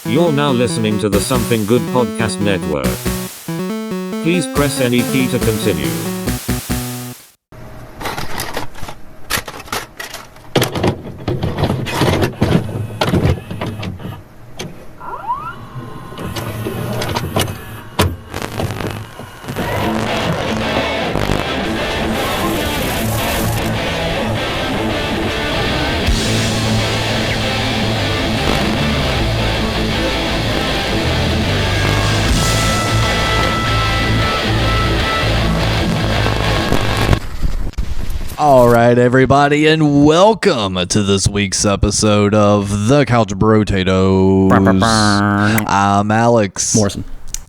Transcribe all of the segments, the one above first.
You're now listening to the Something Good Podcast Network. Please press any key to continue. All right, everybody, and welcome to this week's episode of The Couch Potatoes. I'm Alex Morrison.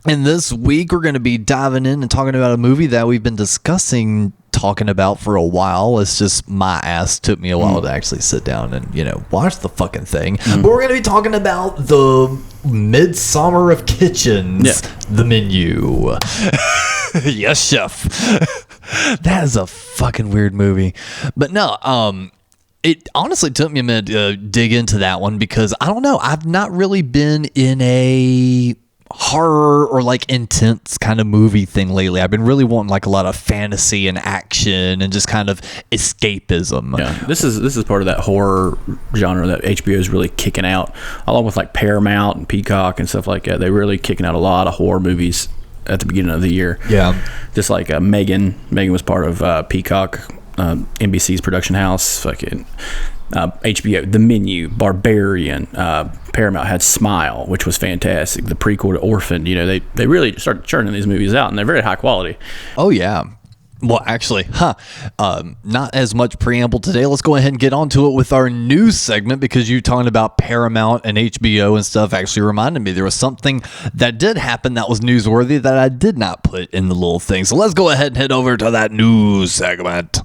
And this week we're going to be diving in and talking about a movie that we've been talking about for a while. It's just my ass took me a while to actually sit down and, watch the fucking thing. But we're going to be talking about the Midsummer of Kitchens, The Menu. Yes, chef. That is a fucking weird movie. But no, it honestly took me a minute to dig into that one because I don't know. I've not really been in a horror or like intense kind of movie thing lately. I've been really wanting like a lot of fantasy and action and just kind of escapism. Yeah, this is part of that horror genre that HBO is really kicking out, along with like Paramount and Peacock and stuff like that. They're really kicking out a lot of horror movies at the beginning of the year. Yeah, just like Megan was part of Peacock, NBC's production house. Fucking HBO, The Menu, Barbarian. Paramount had Smile, which was fantastic. The prequel to Orphan. They really started churning these movies out, and they're very high quality. Oh yeah. Well, actually, not as much preamble today. Let's go ahead and get onto it with our news segment because you talking about Paramount and HBO and stuff actually reminded me there was something that did happen that was newsworthy that I did not put in the little thing. So let's go ahead and head over to that news segment.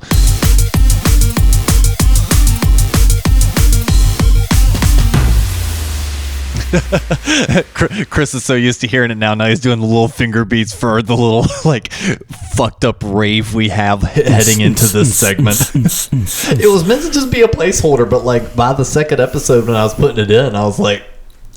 Chris is so used to hearing it now. Now he's doing the little finger beats for the little like fucked up rave we have heading into this segment. It was meant to just be a placeholder, but like by the second episode when I was putting it in, I was like,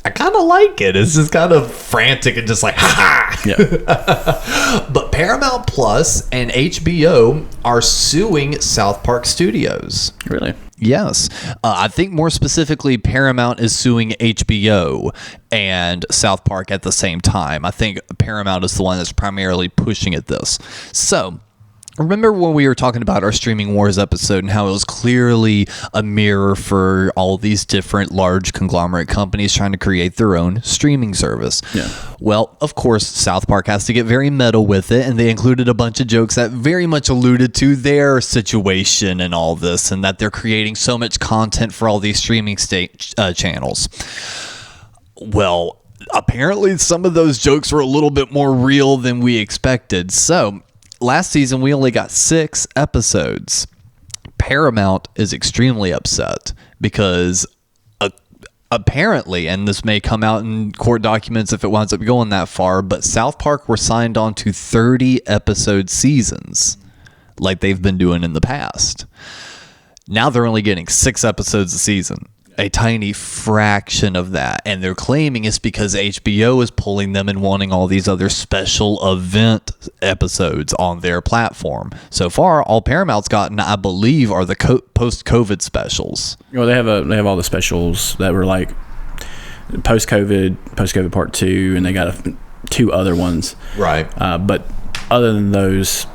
I kind of like it. It's just kind of frantic and just like, ha ha. Yeah. But Paramount Plus and HBO are suing South Park Studios. Really? Yes. I think more specifically, Paramount is suing HBO and South Park at the same time. I think Paramount is the one that's primarily pushing at this. So, remember when we were talking about our Streaming Wars episode and how it was clearly a mirror for all these different large conglomerate companies trying to create their own streaming service? Yeah. Well, of course, South Park has to get very meta with it, and they included a bunch of jokes that very much alluded to their situation and all this, and that they're creating so much content for all these streaming channels. Well, apparently some of those jokes were a little bit more real than we expected. So, last season, we only got 6 episodes. Paramount is extremely upset because apparently, and this may come out in court documents if it winds up going that far, but South Park were signed on to 30-episode seasons like they've been doing in the past. Now they're only getting 6 episodes a season. A tiny fraction of that, and they're claiming it's because HBO is pulling them and wanting all these other special event episodes on their platform. So far, all Paramount's gotten, I believe, are the post-COVID specials. Well, they have all the specials that were like post-COVID Part 2, and they got 2 other ones. Right. But other than those,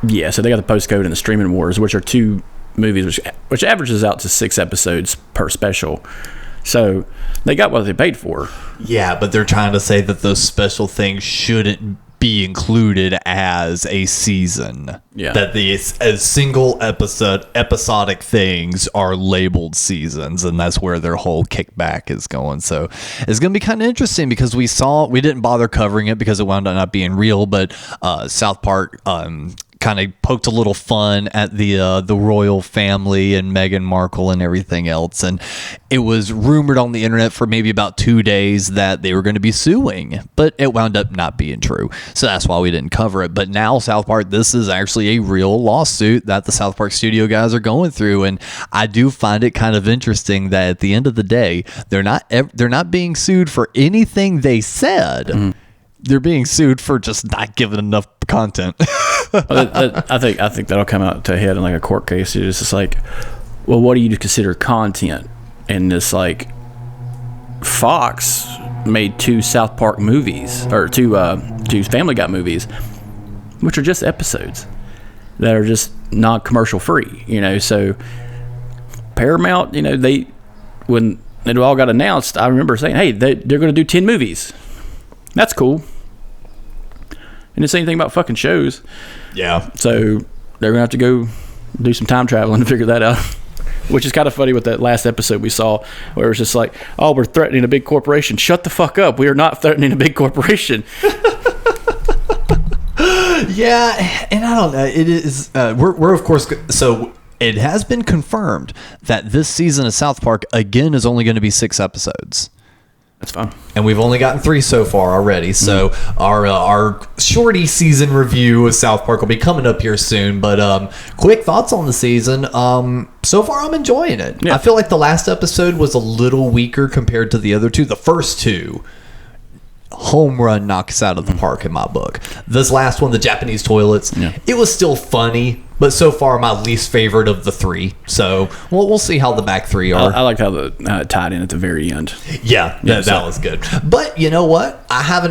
yeah. So they got the post-COVID and the Streaming Wars, which are 2 movies which averages out to 6 episodes per special. So they got what they paid for. Yeah, but they're trying to say that those special things shouldn't be included as a season. Yeah. That as single episodic things are labeled seasons, and that's where their whole kickback is going. So it's going to be kind of interesting because we didn't bother covering it because it wound up not being real, but South Park kind of poked a little fun at the royal family and Meghan Markle and everything else. And it was rumored on the internet for maybe about 2 days that they were going to be suing, but it wound up not being true. So that's why we didn't cover it. But now South Park, this is actually a real lawsuit that the South Park studio guys are going through. And I do find it kind of interesting that at the end of the day, they're not being sued for anything they said. Mm-hmm. They're being sued for just not giving enough content. I think that'll come out to a head in like a court case. It's just like, well, what do you consider content? And it's like, Fox made 2 South Park movies, or two Family Guy movies, which are just episodes that are just non-commercial free. So Paramount, when it all got announced, I remember saying, hey, they're going to do 10 movies. That's cool. And the same thing about fucking shows. Yeah. So they're going to have to go do some time traveling to figure that out. Which is kind of funny with that last episode we saw, where it was just like, oh, we're threatening a big corporation. Shut the fuck up. We are not threatening a big corporation. Yeah, and I don't know. It is, we're of course, so it has been confirmed that this season of South Park, again, is only going to be 6 episodes. That's fine. And we've only gotten 3 so far already. So our shorty season review of South Park will be coming up here soon. But quick thoughts on the season. So far, I'm enjoying it. Yeah. I feel like the last episode was a little weaker compared to the other 2. The first 2, home run knocks out of the park in my book. This last one, the Japanese toilets, it was still funny. But so far, my least favorite of the 3. So we'll see how the back 3 are. I liked how it tied in at the very end. Yeah, that was good. But you know what? I have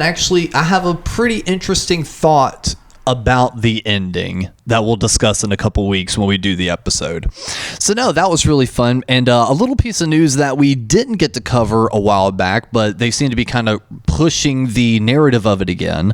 a pretty interesting thought about the ending that we'll discuss in a couple weeks when we do the episode. So no, that was really fun. And a little piece of news that we didn't get to cover a while back, but they seem to be kind of pushing the narrative of it again,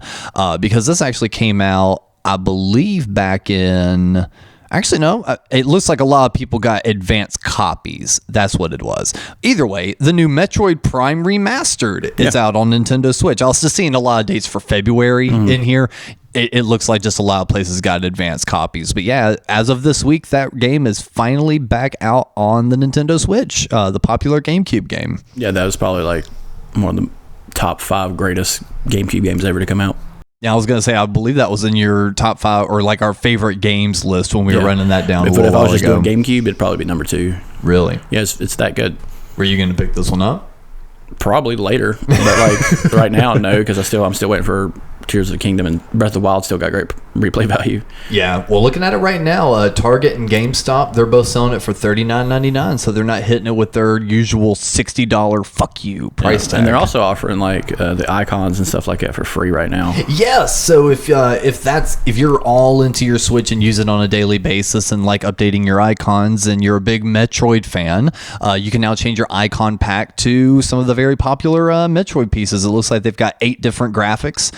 because this actually came out, I believe, back in... Actually, no. It looks like a lot of people got advanced copies. That's what it was. Either way, the new Metroid Prime Remastered is out on Nintendo Switch. I was just seeing a lot of dates for February in here. It looks like just a lot of places got advanced copies. But yeah, as of this week, that game is finally back out on the Nintendo Switch, the popular GameCube game. Yeah, that was probably like one of the top 5 greatest GameCube games ever to come out. Yeah, I was going to say, I believe that was in your top 5 or like our favorite games list when we were running that down. If I was just doing GameCube, it'd probably be number 2. Really? Yeah, it's that good. Were you going to pick this one up? Probably later, but like right now, no, because I'm still waiting for Tears of the Kingdom, and Breath of the Wild still got great replay value. Yeah, well, looking at it right now, Target and GameStop, they're both selling it for $39.99, so they're not hitting it with their usual $60 fuck you price tag. And they're also offering like the icons and stuff like that for free right now. Yes, so if you're all into your Switch and use it on a daily basis and like updating your icons, and you're a big Metroid fan, you can now change your icon pack to some of the very popular Metroid pieces. It looks like they've got 8 different graphics,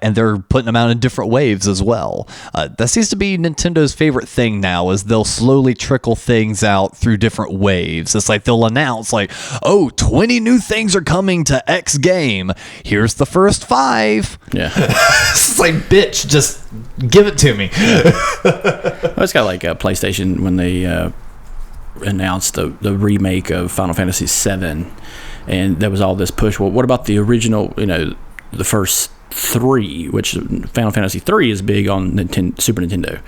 and they're putting them out in different waves as well. That seems to be Nintendo's favorite thing now, is they'll slowly trickle things out through different waves. It's like they'll announce like, 20 new things are coming to X game. Here's the first 5. Yeah. It's like, bitch, just give it to me. Well, it's got like PlayStation when they announced the remake of Final Fantasy VII, and there was all this push. Well, what about the original, the first 3, which Final Fantasy 3 is big on Super Nintendo,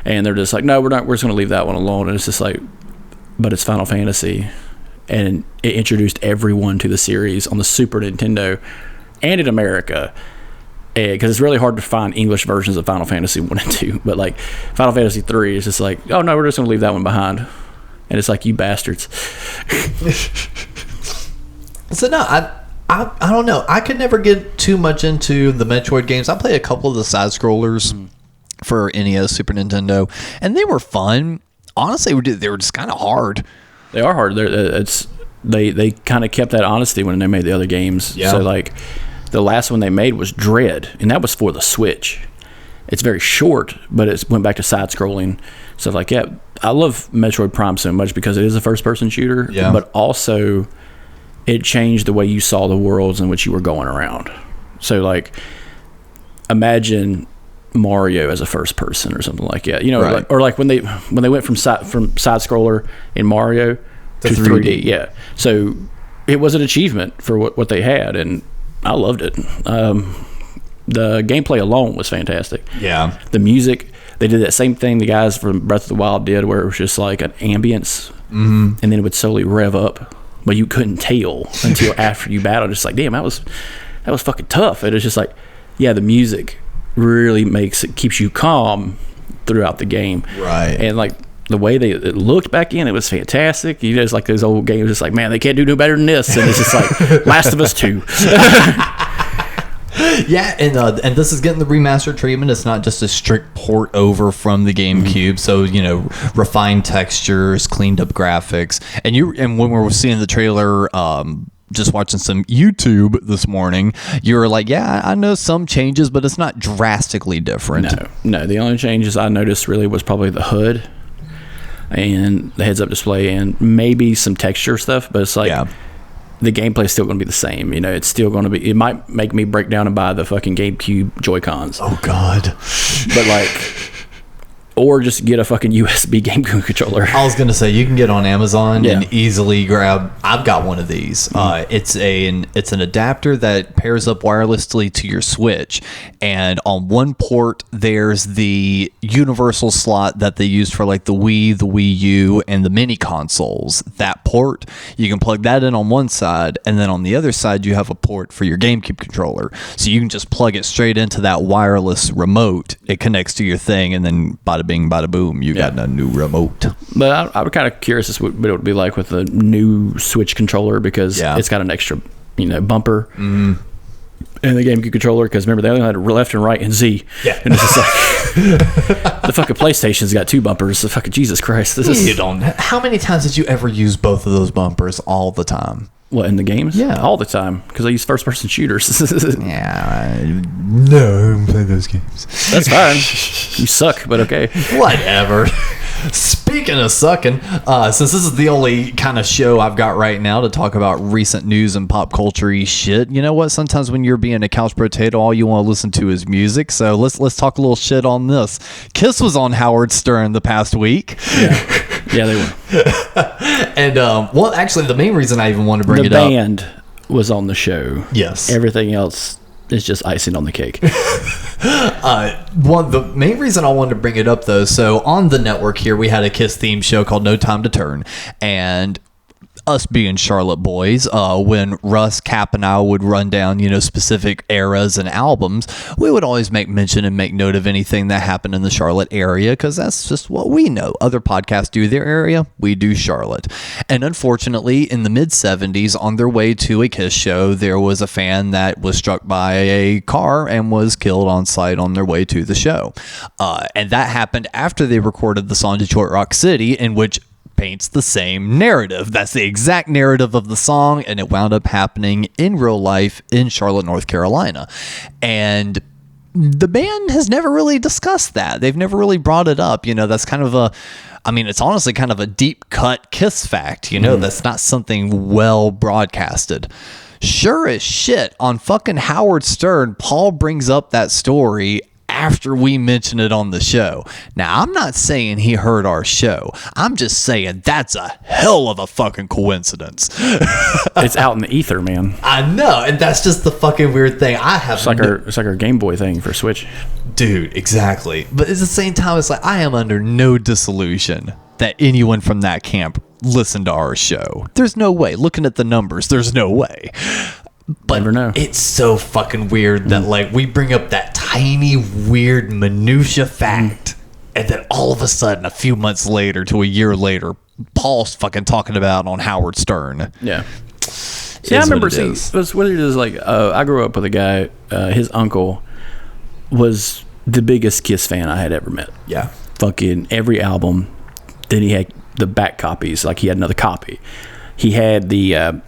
and they're just like, no, we're just going to leave that one alone. And it's just like, but it's Final Fantasy, and it introduced everyone to the series on the Super Nintendo and in America, because it's really hard to find English versions of Final Fantasy 1 and 2, but like Final Fantasy 3 is just like, oh no, we're just going to leave that one behind. And it's like, you bastards. So no, I don't know. I could never get too much into the Metroid games. I played a couple of the side scrollers for NES, Super Nintendo, and they were fun. Honestly, they were just kind of hard. They are hard. They kind of kept that honesty when they made the other games. Yeah. So like the last one they made was Dread, and that was for the Switch. It's very short, but it went back to side scrolling stuff like that. I love Metroid Prime so much because it is a first person shooter, but also it changed the way you saw the worlds in which you were going around. So like, imagine Mario as a first person or something like that. You know, Right. like when they went from side scroller in Mario to 3D. Yeah. So it was an achievement for what they had, and I loved it. The gameplay alone was fantastic. Yeah. The music, they did that same thing the guys from Breath of the Wild did, where it was just like an ambience, and then it would slowly rev up, but you couldn't tell until after you battled. Just like, damn, that was fucking tough. And it's just like, yeah, the music really keeps you calm throughout the game. Right. And like the way it looked back in, it was fantastic. You know, it's like those old games, just like, man, they can't do no better than this. And it's just like Last of Us 2. Yeah, and this is getting the remastered treatment. It's not just a strict port over from the GameCube. So, you know, refined textures, cleaned up graphics. And when we were seeing the trailer, just watching some YouTube this morning, you were like, yeah, I know some changes, but it's not drastically different. No. The only changes I noticed really was probably the HUD and the heads-up display and maybe some texture stuff. But it's like... Yeah. The gameplay is still going to be the same. You know, it's still going to be... It might make me break down and buy the fucking GameCube Joy-Cons. Oh, God. But, like... Or just get a fucking USB GameCube controller. I was going to say, you can get on Amazon and easily grab... I've got one of these. It's an adapter that pairs up wirelessly to your Switch. And on one port, there's the universal slot that they used for like the Wii, the Wii U, and the mini consoles. That port, you can plug that in on one side, and then on the other side, you have a port for your GameCube controller. So you can just plug it straight into that wireless remote. It connects to your thing, and then bada bing, bada boom, you got a new remote. But I'm kind of curious as what it would be like with the new Switch controller, because it's got an extra, bumper. And the GameCube controller, because remember, they only had left and right and Z. Yeah. And it's just like, the fucking PlayStation's got two bumpers. So fucking Jesus Christ. How many times did you ever use both of those bumpers all the time? What, in the games? Yeah. All the time, because I use first-person shooters. Yeah. No, I don't play those games. That's fine. You suck, but okay. Whatever. Speaking of sucking, since this is the only kind of show I've got right now to talk about recent news and pop culture-y shit, you know what? Sometimes when you're being a couch potato, all you want to listen to is music. So let's talk a little shit on this. Kiss was on Howard Stern the past week. Yeah, they were. And well, actually, the main reason I even wanted to bring it up, up, the band was on the show. Yes. Everything else is just icing on the cake. The main reason I wanted to bring it up, though, so on the network here, we had a Kiss theme show called No Time to Turn, and us being Charlotte boys, when Russ, Cap, and I would run down, specific eras and albums, we would always make mention and make note of anything that happened in the Charlotte area, because that's just what we know. Other podcasts do their area, we do Charlotte. And unfortunately, in the mid-'70s, on their way to a Kiss show, there was a fan that was struck by a car and was killed on site on their way to the show. And that happened after they recorded the song Detroit Rock City, in which paints the same narrative. That's the exact narrative of the song, and it wound up happening in real life in Charlotte, North Carolina. And the band has never really discussed that. They've never really brought it up. That's kind of it's honestly kind of a deep cut Kiss fact. That's not something well broadcasted. Sure as shit, on fucking Howard Stern, Paul brings up that story after we mention it on the show. Now, I'm not saying he heard our show. I'm just saying that's a hell of a fucking coincidence. It's out in the ether, man. I know, and that's just the fucking weird thing. It's like our Game Boy thing for Switch. Dude, exactly. But at the same time, it's like, I am under no disillusion that anyone from that camp listened to our show. There's no way. Looking at the numbers, there's no way. But never know. It's so fucking weird that we bring up that tiny weird minutia fact, and then all of a sudden, a few months later to a year later, Paul's fucking talking about on Howard Stern. Yeah. See, I remember seeing what it is like. I grew up with a guy. His uncle was the biggest Kiss fan I had ever met. Yeah. Fucking every album. Then he had the back copies. Like he had another copy. He had the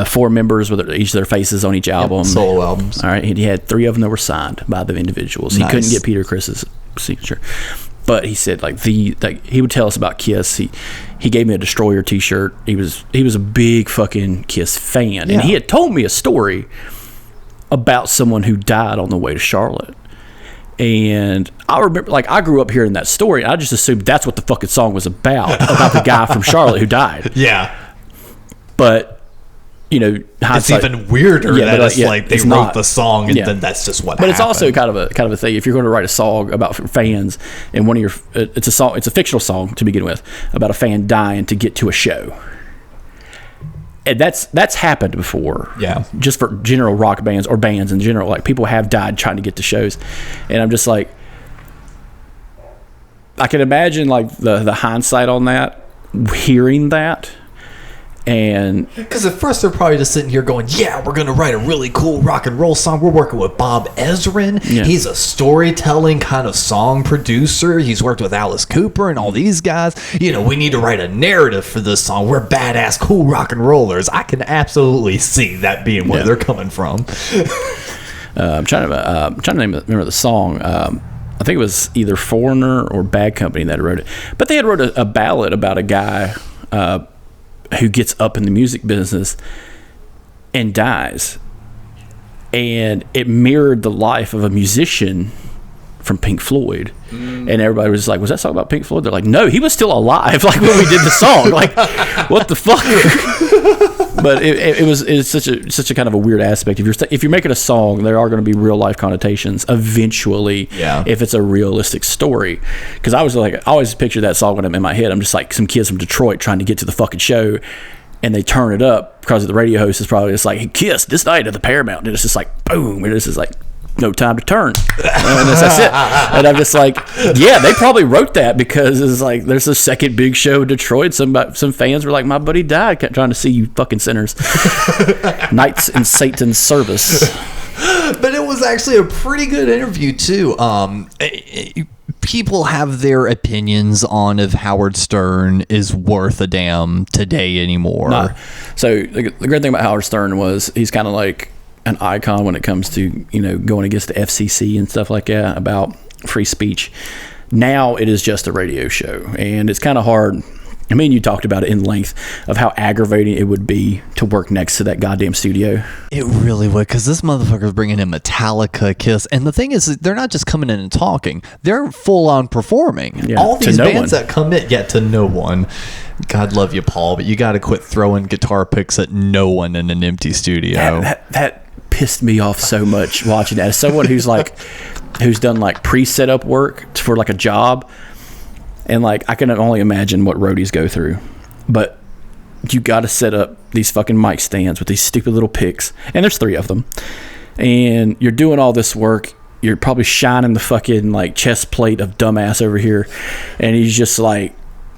four members with each of their faces on each album. Yep, solo albums. All right. He had 3 of them that were signed by the individuals. Nice. He couldn't get Peter Criss's signature. But he said he would tell us about Kiss. He gave me a Destroyer t-shirt. He was a big fucking Kiss fan. Yeah. And he had told me a story about someone who died on the way to Charlotte. And I remember, like, I grew up hearing that story. And I just assumed that's what the fucking song was about the guy from Charlotte who died. Yeah. But, you know, it's even weirder that it's like they wrote the song and then that's just what happened. But it's also kind of a thing. If you're going to write a song about fans and one of your, it's a fictional song to begin with about a fan dying to get to a show. And that's happened before. Yeah. Just for general rock bands or bands in general. Like, people have died trying to get to shows. And I'm just like, I can imagine, like, the hindsight on that, hearing that. And because at first they're probably just sitting here going, yeah, we're going to write a really cool rock and roll song. We're working with Bob Ezrin. Yeah. He's a storytelling kind of song producer. He's worked with Alice Cooper and all these guys. You know, we need to write a narrative for this song. We're badass, cool rock and rollers. I can absolutely see that being where they're coming from. I'm trying to remember the song. I think it was either Foreigner or Bad Company that wrote it. But they had wrote a ballad about a guy who gets up in the music business and dies, and it mirrored the life of a musician from Pink Floyd. And everybody was like, was that song about Pink Floyd? They're like, no, he was still alive, like, when we did the song. Like, what the fuck? But it's such a kind of a weird aspect. If you're making a song, there are going to be real life connotations eventually. If it's a realistic story. Because I always picture that song when I'm in my head. I'm just like some kids from Detroit trying to get to the fucking show, and they turn it up because the radio host is probably just like, hey, Kiss this night at the Paramount, and it's just like boom, and it's just like no time to turn, and that's it. And I'm just like, yeah, they probably wrote that because it's like there's a second big show in Detroit. Some fans were like, my buddy died trying to see you fucking sinners. Knights in Satan's service. But it was actually a pretty good interview too. People have their opinions on if Howard Stern is worth a damn today anymore. Nah. So the great thing about Howard Stern was he's kind of like an icon when it comes to, you know, going against the FCC and stuff like that about free speech. Now it is just a radio show, and it's kind of hard. I mean, you talked about it in length of how aggravating it would be to work next to that goddamn studio. It really would, because this motherfucker's bringing in Metallica, Kiss, and the thing is, they're not just coming in and talking; they're full on performing. Yeah, all these bands that come in, to no one. God love you, Paul, but you got to quit throwing guitar picks at no one in an empty studio. That pissed me off so much watching that. As someone who's done like pre-setup work for like a job, and like I can only imagine what roadies go through. But you got to set up these fucking mic stands with these stupid little picks, and there's 3 of them, and you're doing all this work. You're probably shining the fucking like chest plate of dumbass over here, and he's just like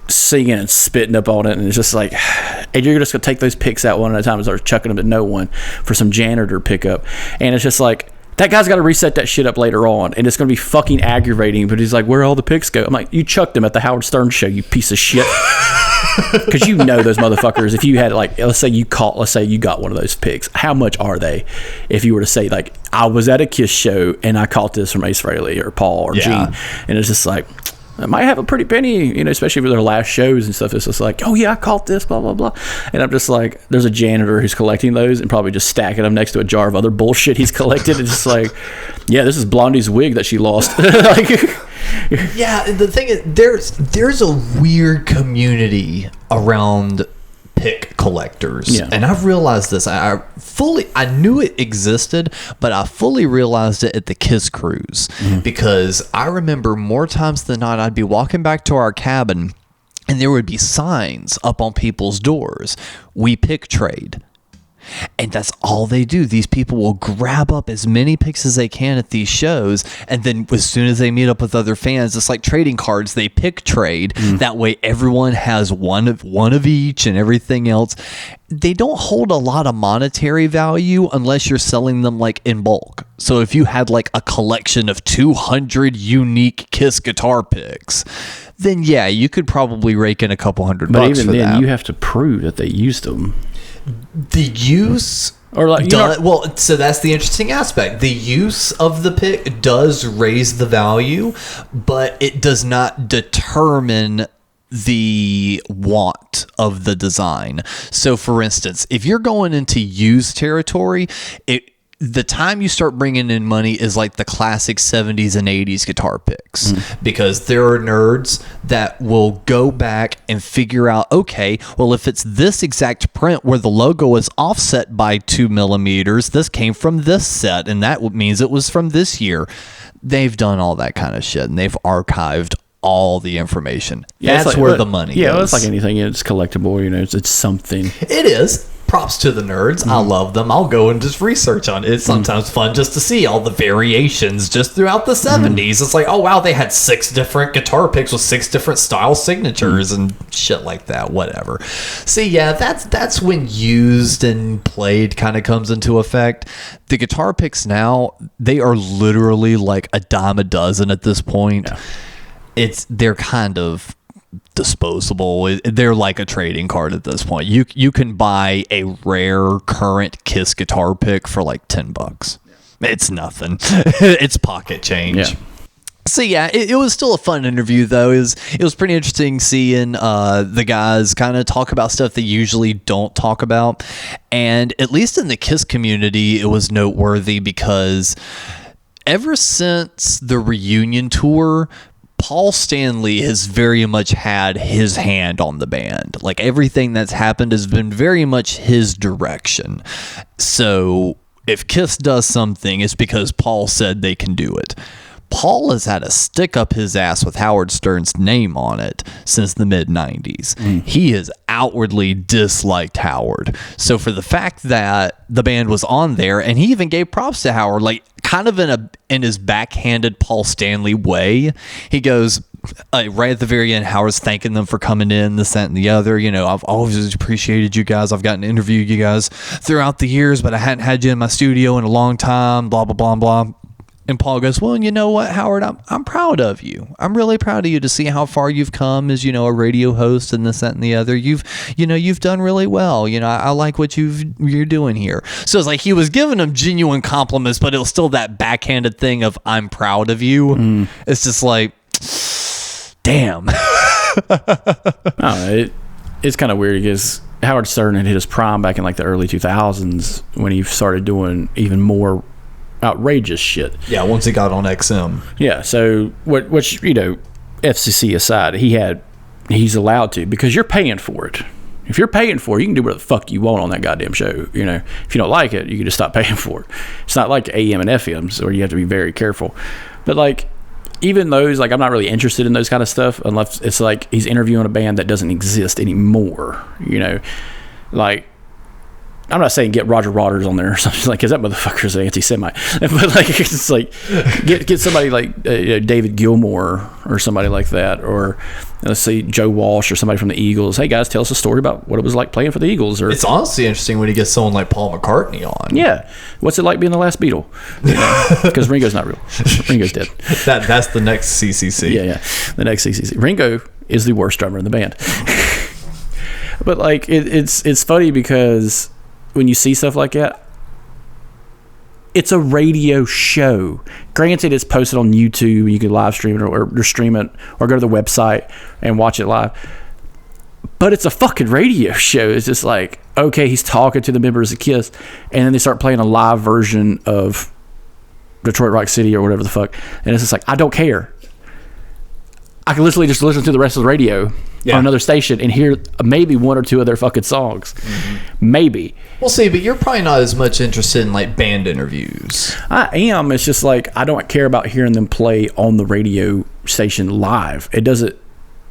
singing and spitting up on it, and it's just like, and you're just gonna take those picks out one at a time and start chucking them to no one for some janitor pickup, and it's just like, that guy's got to reset that shit up later on, and it's gonna be fucking aggravating. But he's like, where all the picks go? I'm like, you chucked them at the Howard Stern show, you piece of shit. Because you know those motherfuckers, if you had like, let's say you got one of those picks, how much are they? If you were to say like, I was at a Kiss show and I caught this from Ace Frehley or Paul or Gene, and it's just like, it might have a pretty penny, you know, especially for their last shows and stuff. It's just like, oh yeah, I caught this, blah blah blah. And I'm just like, there's a janitor who's collecting those and probably just stacking them next to a jar of other bullshit he's collected. It's just like, yeah, this is Blondie's wig that she lost. Like, yeah, the thing is, there's a weird community around pick collectors, and I've realized this. I knew it existed, but I fully realized it at the Kiss cruise, because I remember more times than not I'd be walking back to our cabin and there would be signs up on people's doors, we pick trade. And that's all they do. These people will grab up as many picks as they can at these shows, and then as soon as they meet up with other fans, it's like trading cards. They pick trade. That way everyone has one of each and everything else. They don't hold a lot of monetary value unless you're selling them like in bulk. So if you had like a collection of 200 unique Kiss guitar picks, then yeah, you could probably rake in a couple $100 but even for then, that. you have to prove that they used them. The use, or like, so that's the interesting aspect. The use of the pick does raise the value, but it does not determine the want of the design. So for instance, if you're going into used territory, the time you start bringing in money is like the classic 70s and 80s guitar picks, because there are nerds that will go back and figure out, okay, well, if it's this exact print where the logo is offset by 2 millimeters, this came from this set, and that means it was from this year. They've done all that kind of shit, and they've archived all the information. That's like, where the money goes. Yeah, it's like anything. It's collectible. It's something. It is. Props to the nerds. I love them. I'll go and just research on it. It's sometimes fun just to see all the variations just throughout the 70s. It's like, oh, wow, they had 6 different guitar picks with 6 different style signatures and shit like that. Whatever. See, yeah, that's when used and played kind of comes into effect. The guitar picks now, they are literally like a dime a dozen at this point. Yeah. They're kind of disposable. They're like a trading card at this point. You can buy a rare current Kiss guitar pick for like $10. It's nothing. It's pocket change. Yeah. So yeah, it was still a fun interview though. It was pretty interesting seeing the guys kind of talk about stuff they usually don't talk about, and at least in the Kiss community, it was noteworthy because ever since the reunion tour, Paul Stanley has very much had his hand on the band. Like, everything that's happened has been very much his direction. So if Kiss does something, it's because Paul said they can do it. Paul has had a stick up his ass with Howard Stern's name on it since the mid-90s. He has outwardly disliked Howard. So for the fact that the band was on there, and he even gave props to Howard, like kind of in his backhanded Paul Stanley way, he goes, right at the very end, Howard's thanking them for coming in, this, that, and the other. You know, I've always appreciated you guys. I've gotten to interview you guys throughout the years, but I hadn't had you in my studio in a long time, blah, blah, blah, blah. And Paul goes, well, you know what, Howard, I'm proud of you. I'm really proud of you to see how far you've come as, a radio host and this, that, and the other. You've done really well. I like what you're doing here. So it's like he was giving him genuine compliments, but it was still that backhanded thing of I'm proud of you. It's just like, damn. It's kind of weird because Howard Stern had hit his prime back in like the early 2000s when he started doing even more outrageous shit. Yeah, once he got on XM. Yeah, so which FCC aside, he's allowed to, because you're paying for it. If you're paying for it, you can do whatever the fuck you want on that goddamn show. If you don't like it, you can just stop paying for it. It's not like AM and FMs where you have to be very careful. But like, even those, like, I'm not really interested in those kind of stuff unless it's like he's interviewing a band that doesn't exist anymore. Like, I'm not saying get Roger Waters on there or something, like, because that motherfucker's an anti-Semite. But like, it's like get somebody like David Gilmour or somebody like that, or let's say Joe Walsh or somebody from the Eagles. Hey guys, tell us a story about what it was like playing for the Eagles. Or it's honestly interesting when you get someone like Paul McCartney on. Yeah, what's it like being the last Beatle? Because Ringo's not real. Ringo's dead. That's the next CCC. Yeah, the next CCC. Ringo is the worst drummer in the band. But like, it's funny because when you see stuff like that, it's a radio show. Granted, it's posted on YouTube. You can live stream it or stream it or go to the website and watch it live. But it's a fucking radio show. It's just like, okay, he's talking to the members of KISS, and then they start playing a live version of Detroit Rock City or whatever the fuck. And it's just like, I don't care. I can literally just listen to the rest of the radio on another station and hear maybe one or two of their fucking songs. Maybe. We'll see, but you're probably not as much interested in like band interviews. I am. It's just like, I don't care about hearing them play on the radio station live. It doesn't.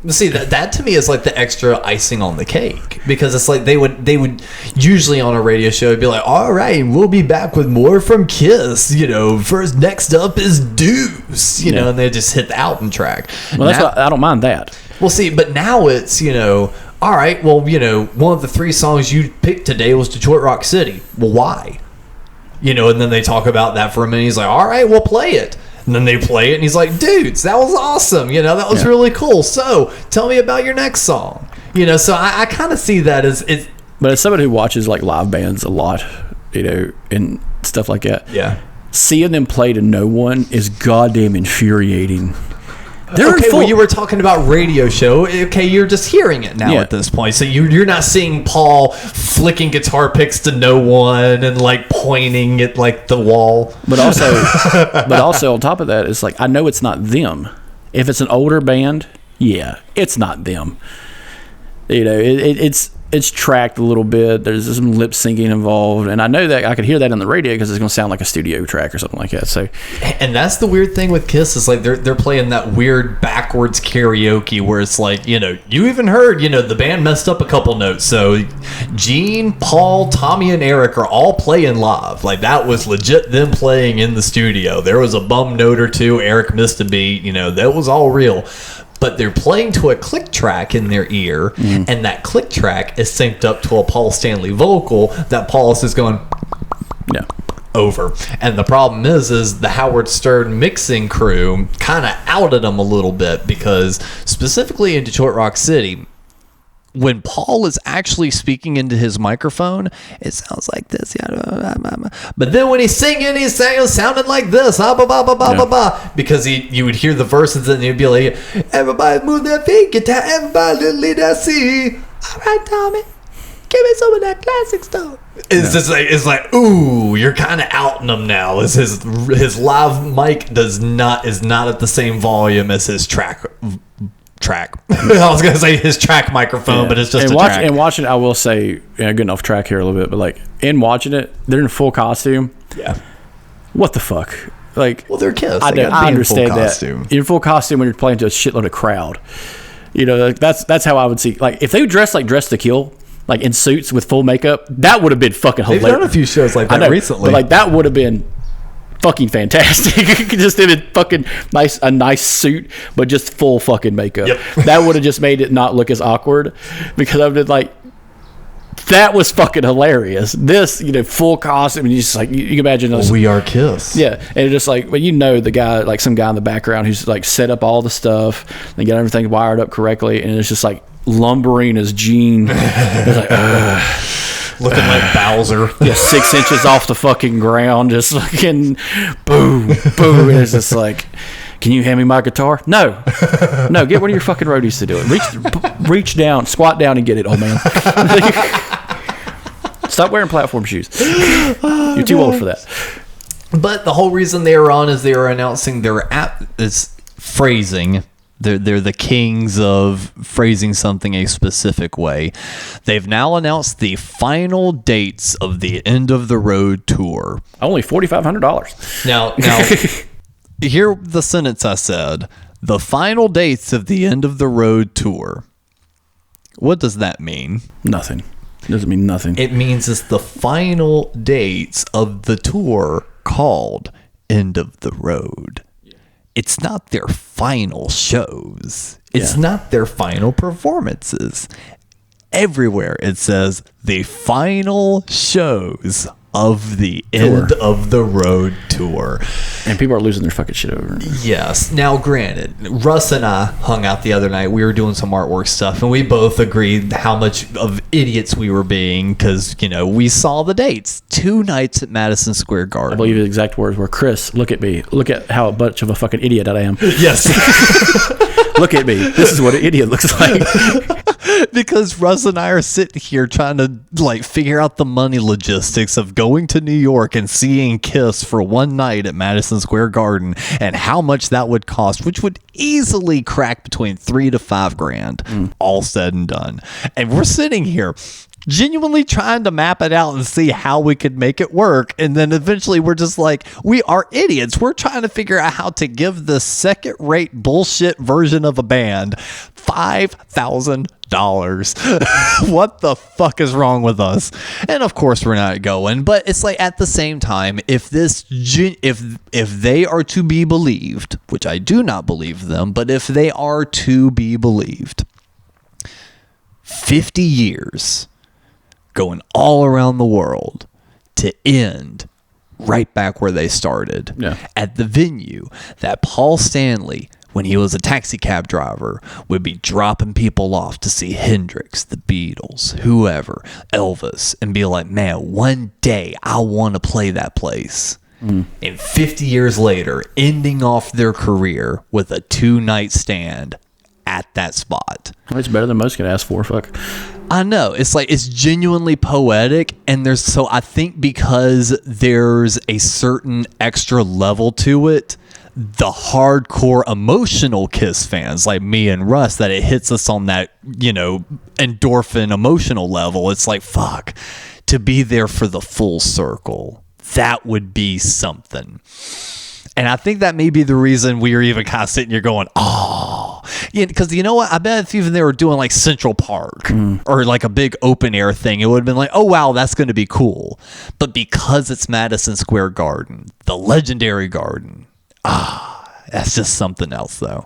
See, that to me is like the extra icing on the cake, because it's like they would usually on a radio show be like, all right, we'll be back with more from KISS, first next up is Deuce, and they just hit the album track. Well, I don't mind that. Well, see, but now it's, all right, well, one of the 3 songs you picked today was Detroit Rock City. Well, why? And then they talk about that for a minute. He's like, all right, we'll play it. And then they play it, and he's like, dudes, that was awesome. That was really cool. So tell me about your next song. So I kind of see that as it. But as somebody who watches like live bands a lot, and stuff like that. Yeah. Seeing them play to no one is goddamn infuriating. They're okay, full. well, you were talking about radio show. Okay, you're just hearing it now at this point. So you're not seeing Paul flicking guitar picks to no one and like pointing at like the wall. But also on top of that, it's like I know it's not them. If it's an older band, yeah, it's not them. You know, it's tracked a little bit. There's some lip syncing involved, and I know that I could hear that on the radio because it's going to sound like a studio track or something like that. So, and that's the weird thing with Kiss is like they're playing that weird backwards karaoke where it's like, you know, you even heard, you know, the band messed up a couple notes. So Gene, Paul, Tommy, and Eric are all playing live. Like that was legit them playing in the studio. There was a bum note or two. Eric missed a beat. You know, that was all real. But they're playing to a click track in their ear, and that click track is synced up to a Paul Stanley vocal that Paul is going over. And the problem is the Howard Stern mixing crew kind of outed them a little bit because specifically in Detroit Rock City, when Paul is actually speaking into his microphone, it sounds like this. But then when he's singing, he's sounding like this. Because you would hear the verses and you'd be like, everybody move their feet, get down, everybody lead that sea. All right, Tommy, give me some of that classic stuff. It's just like, it's like, ooh, you're kind of outing him now. Is his live mic is not at the same volume as his track. I was gonna say his track microphone, but it's just track. And watching it, I will say, getting off track here a little bit, but like in watching it, they're in full costume. Yeah. What the fuck? Like, well, they're Kiss. I understand that. You're in full costume when you're playing to a shitload of crowd. You know, like that's how I would see. Like if they dressed like Dress to Kill, like in suits with full makeup, that would have been fucking hilarious. They've done a few shows like that recently. But like that would have been fucking fantastic. Just in a fucking nice suit, but just full fucking makeup. Yep. That would have just made it not look as awkward, because I've been like, that was fucking hilarious. This, you know, full costume, and you just like you can imagine those. We are Kiss. Yeah, and it's just like, well, you know, the guy, like some guy in the background who's like set up all the stuff and got everything wired up correctly, and it's just like lumbering as Gene. It's like, ugh. Looking like Bowser. Yeah, 6 inches off the fucking ground, just fucking boom, boom. And it's just like, can you hand me my guitar? No, get one of your fucking roadies to do it. Reach down, squat down and get it, old man. Stop wearing platform shoes. You're too old for that. But the whole reason they were on is they were announcing their app is phrasing. They're the kings of phrasing something a specific way. They've now announced the final dates of the End of the Road tour. Only $4,500. Now, hear the sentence I said. The final dates of the End of the Road tour. What does that mean? Nothing. It doesn't mean nothing. It means it's the final dates of the tour called End of the Road. It's not their final shows. It's not their final performances. Everywhere it says the final shows of the End of the Road tour. And people are losing their fucking shit over it. Yes. Now, granted, Russ and I hung out the other night. We were doing some artwork stuff, and we both agreed how much of idiots we were being because, you know, we saw the dates. 2 nights at Madison Square Garden. I believe the exact words were, Chris, look at me. Look at how much of a fucking idiot I am. Yes. Look at me. This is what an idiot looks like. Because Russ and I are sitting here trying to like figure out the money logistics of going to New York and seeing Kiss for one night at Madison Square Garden and how much that would cost, which would easily crack between $3,000 to $5,000, all said and done. And we're sitting here genuinely trying to map it out and see how we could make it work. And then eventually we're just like, we are idiots. We're trying to figure out how to give the second-rate bullshit version of a band $5,000. What the fuck is wrong with us? And of course we're not going, but it's like at the same time, if they are to be believed, which I do not believe them, but if they are to be believed, 50 years going all around the world to end right back where they started, at the venue that Paul Stanley, when he was a taxi cab driver, would be dropping people off to see Hendrix, the Beatles, whoever, Elvis, and be like, man, one day I want to play that place. And 50 years later, ending off their career with a 2-night stand at that spot. Well, it's better than most could ask for. Fuck. I know. It's like, it's genuinely poetic. And I think because there's a certain extra level to it, the hardcore emotional Kiss fans like me and Russ, that it hits us on that, endorphin emotional level. It's like, fuck, to be there for the full circle. That would be something. And I think that may be the reason we are even kind of sitting here going, oh, because you know what? I bet if even they were doing like Central Park or like a big open air thing, it would have been like, oh, wow, that's going to be cool. But because it's Madison Square Garden, the legendary garden, that's just something else, though.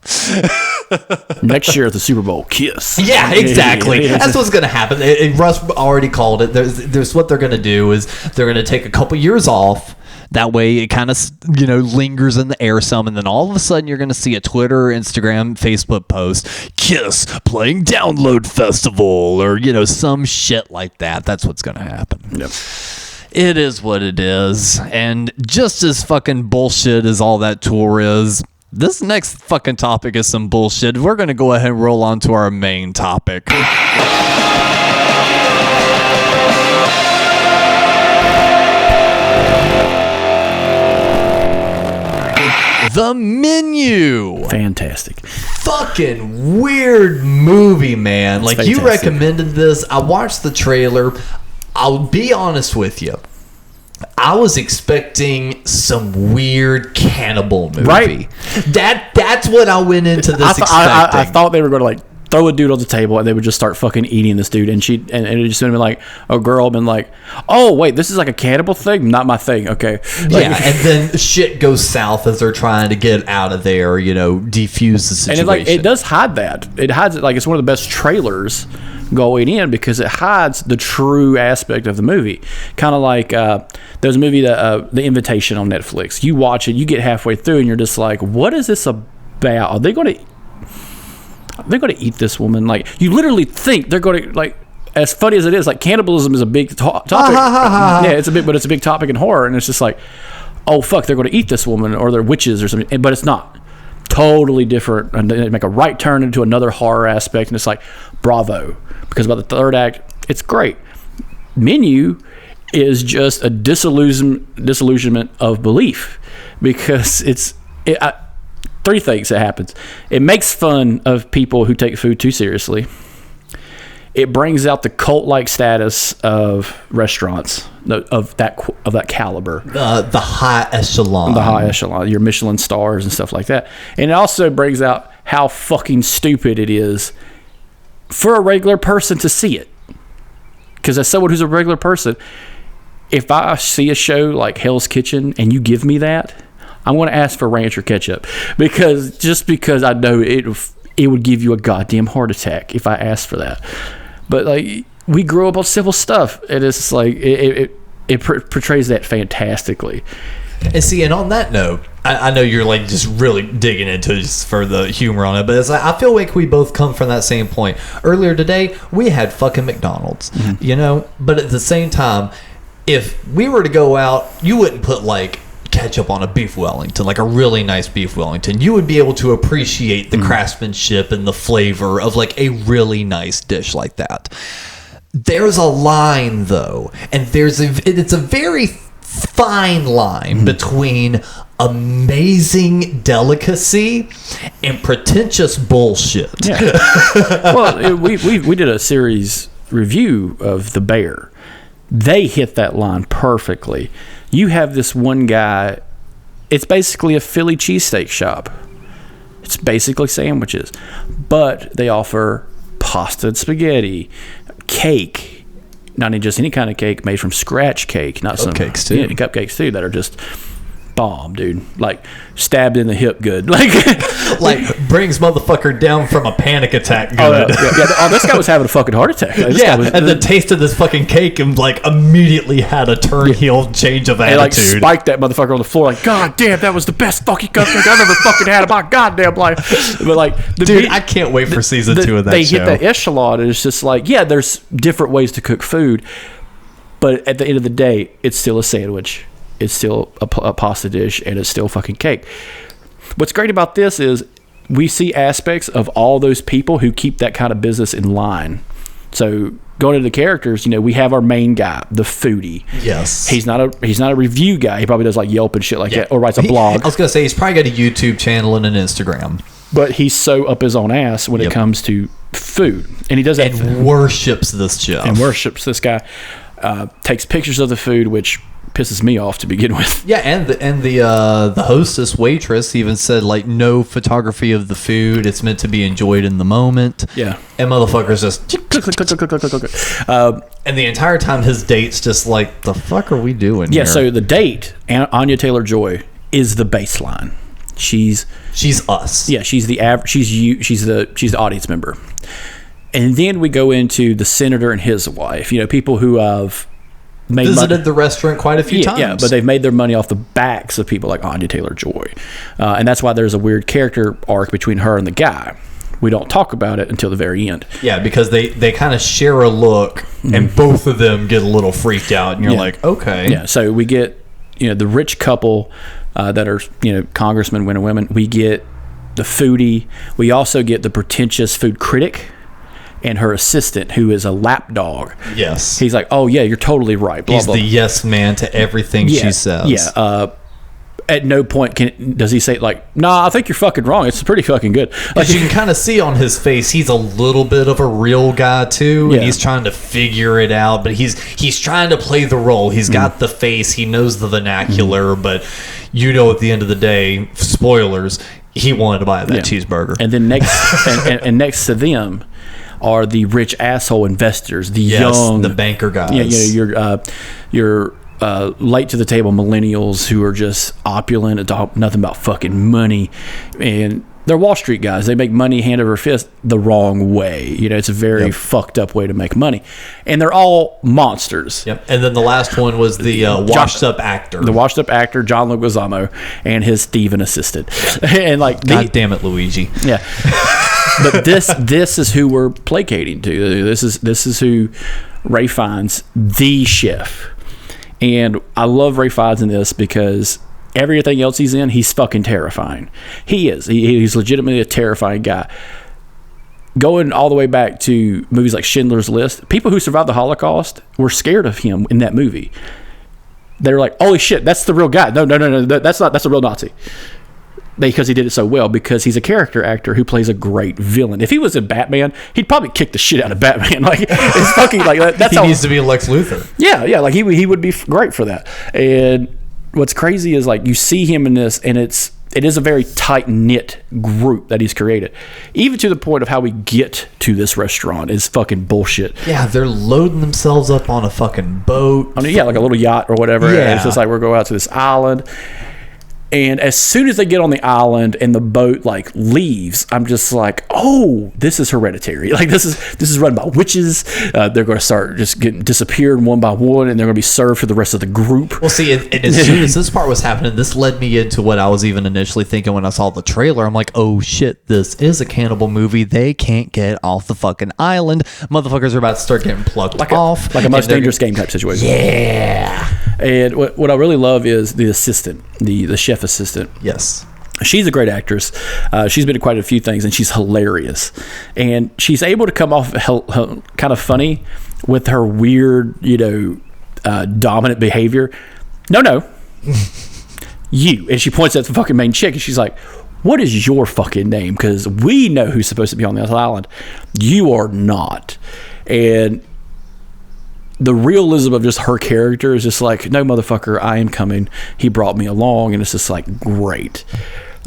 Next year at the Super Bowl, Kiss. Yeah, exactly. That's what's going to happen. Russ already called it. There's what they're going to do is they're going to take a couple years off. That way it kind of, lingers in the air some. And then all of a sudden you're going to see a Twitter, Instagram, Facebook post, Kiss playing Download Festival or, some shit like that. That's what's going to happen. Yep. It is what it is. And just as fucking bullshit as all that tour is, this next fucking topic is some bullshit. We're going to go ahead and roll on to our main topic. The Menu. Fantastic. Fucking weird movie, man. Like, you recommended this. I watched the trailer. I'll be honest with you. I was expecting some weird cannibal movie. Right. That's what I went into this expecting. I thought they were going to throw a dude on the table and they would just start fucking eating this dude, and it just been like a girl been like, oh wait, this is like a cannibal thing, not my thing. Okay. Yeah, and then shit goes south as they're trying to get out of there, defuse the situation. And it does hide that. It hides it. Like, it's one of the best trailers going in because it hides the true aspect of the movie. Kind of like there's a movie, The Invitation on Netflix. You watch it, you get halfway through, and you're just like, what is this about? Are they going to eat this woman? Like, you literally think they're going to, like, as funny as it is, like, cannibalism is a big topic. Yeah, it's a big topic in horror, and it's just like, oh fuck, they're going to eat this woman, or they're witches or something. But it's not. Totally different, and they make a right turn into another horror aspect, and it's like, bravo, because by the third act, it's great. Menu is just a disillusionment of belief, because three things that happens. It makes fun of people who take food too seriously. It brings out the cult-like status of restaurants of that caliber. The high echelon. Your Michelin stars and stuff like that. And it also brings out how fucking stupid it is for a regular person to see it. Because as someone who's a regular person, if I see a show like Hell's Kitchen and you give me that, I'm going to ask for ranch or ketchup, because I know it would give you a goddamn heart attack if I asked for that. But like, we grew up on simple stuff, and it's just like it portrays that fantastically. And see, and on that note, I know you're like just really digging into it just for the humor on it, but it's like, I feel like we both come from that same point. Earlier today, we had fucking McDonald's, but at the same time, if we were to go out, you wouldn't put like ketchup on a beef Wellington, like a really nice beef Wellington. You would be able to appreciate the craftsmanship and the flavor of like a really nice dish like that. There's a line though, and it's a very fine line between amazing delicacy and pretentious bullshit. Yeah. Well, we did a series review of The Bear. They hit that line perfectly. You have this one guy, it's basically a Philly cheesesteak shop. It's basically sandwiches, but they offer pasta and spaghetti, cake, not just any kind of cake, made from scratch cake, not some cupcakes too. Yeah, cupcakes too that are just bomb, dude. Like stabbed in the hip good. Like brings motherfucker down from a panic attack good. This guy was having a fucking heart attack. Like, and the taste of this fucking cake and like immediately had a heel change of attitude. And like spiked that motherfucker on the floor like, God damn, that was the best fucking cupcake I've ever fucking had in my goddamn life. But like, I can't wait for season 2 of that they show. Hit that echelon, and it's just like, yeah, there's different ways to cook food, but at the end of the day, it's still a sandwich. it's still a pasta dish, and it's still fucking cake. What's great about this is we see aspects of all those people who keep that kind of business in line. So going into the characters, we have our main guy, the foodie. Yes. He's not a review guy. He probably does like Yelp and shit like that, or writes a blog. I was gonna say he's probably got a YouTube channel and an Instagram. But he's so up his own ass when it comes to food, and he does that and worships this chef and worships this guy. Takes pictures of the food, which pisses me off to begin with. Yeah, and the hostess waitress even said like no photography of the food. It's meant to be enjoyed in the moment. Yeah, and motherfuckers just click. And the entire time his date's just like, the fuck are we doing? Yeah, here? so the date, Anya Taylor-Joy, is the baseline. She's us. Yeah, she's the average. She's the audience member. And then we go into the senator and his wife. People who have visited the restaurant quite a few times. Yeah, but they've made their money off the backs of people like Anya Taylor-Joy. And that's why there's a weird character arc between her and the guy. We don't talk about it until the very end. Yeah, because they kind of share a look, and both of them get a little freaked out, and you're like, okay. Yeah, so we get the rich couple that are congressmen, women. We get the foodie. We also get the pretentious food critic and her assistant, who is a lapdog. Yes. He's like, oh yeah, you're totally right. Blah, He's blah. the yes man to everything she says. Yeah. At no point does he say like, nah, I think you're fucking wrong. It's pretty fucking good. Like, you can kind of see on his face, he's a little bit of a real guy too, and he's trying to figure it out. But he's trying to play the role. He's got the face. He knows the vernacular. But at the end of the day, spoilers, he wanted to buy that cheeseburger. And then next and next to them are the rich asshole investors, the young, the banker guys. Your late to the table millennials who are just opulent and talk nothing about fucking money, and they're Wall Street guys. They make money hand over fist the wrong way. It's a very fucked up way to make money, and they're all monsters. Yep. And then the last one was the washed up actor. The washed up actor John Leguizamo and his Steven assistant. And like, God damn it, Luigi. Yeah. But this is who we're placating to. This is who Ray finds, the chef. And I love Ray Fiennes in this because everything else he's in, he's fucking terrifying. He is. He's legitimately a terrifying guy. Going all the way back to movies like Schindler's List, people who survived the Holocaust were scared of him in that movie. They were like, holy shit, that's the real guy. No, that's a real Nazi. Because he did it so well, because he's a character actor who plays a great villain. If he was a Batman, he'd probably kick the shit out of Batman. Like, it's fucking like that's he needs to be Lex Luthor. Yeah, like he would be great for that. And what's crazy is like you see him in this, and it is a very tight knit group that he's created. Even to the point of how we get to this restaurant is fucking bullshit. Yeah, they're loading themselves up on a fucking boat. Like a little yacht or whatever. Yeah. It's just like we're going out to this island. And as soon as they get on the island and the boat like leaves, I'm just like, oh, this is Hereditary. Like this is run by witches. They're going to start just getting disappeared one by one, and they're going to be served to the rest of the group. Well, see, and as soon as this part was happening, this led me into what I was even initially thinking when I saw the trailer. I'm like, oh shit, this is a cannibal movie. They can't get off the fucking island. Motherfuckers are about to start getting plucked off. Like a Most Dangerous Game type situation. Yeah. And what I really love is the assistant, the chef assistant. Yes. She's a great actress. She's been in quite a few things, and she's hilarious. And she's able to come off kind of funny with her weird, dominant behavior. No. You. And she points at the fucking main chick, and she's like, what is your fucking name? Because we know who's supposed to be on this island. You are not. And the realism of just her character is just like, no, motherfucker, I am coming. He brought me along, and it's just like, great.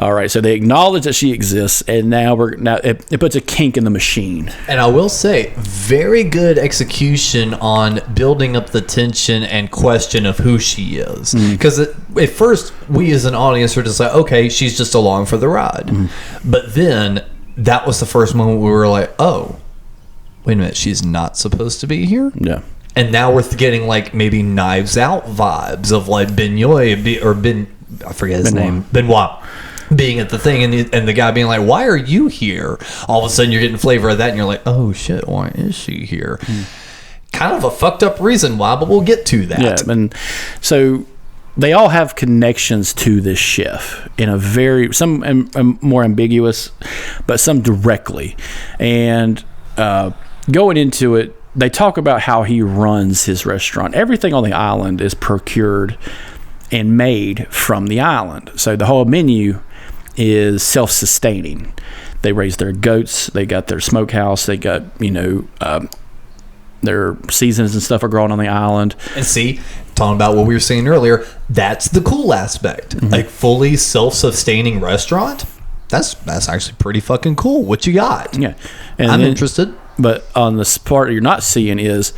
All right, so they acknowledge that she exists, and now it puts a kink in the machine. And I will say, very good execution on building up the tension and question of who she is. Because at first, we as an audience are just like, okay, she's just along for the ride. But then that was the first moment we were like, oh, wait a minute, she's not supposed to be here? Yeah. And now we're getting like maybe Knives Out vibes of like I forget his name, Benoit, being at the thing, and the guy being like, why are you here? All of a sudden you're getting flavor of that, and you're like, oh shit, why is she here? Kind of a fucked up reason why, but we'll get to that. Yeah, and so they all have connections to this chef in a very, some more ambiguous, but some directly. And going into it, they talk about how he runs his restaurant. Everything on the island is procured and made from the island. So the whole menu is self-sustaining. They raise their goats. They got their smokehouse. They got, their seasons and stuff are grown on the island. And see, talking about what we were saying earlier, that's the cool aspect. Mm-hmm. Like fully self-sustaining restaurant. That's actually pretty fucking cool. What you got? Yeah. And I'm interested. But on the part you're not seeing is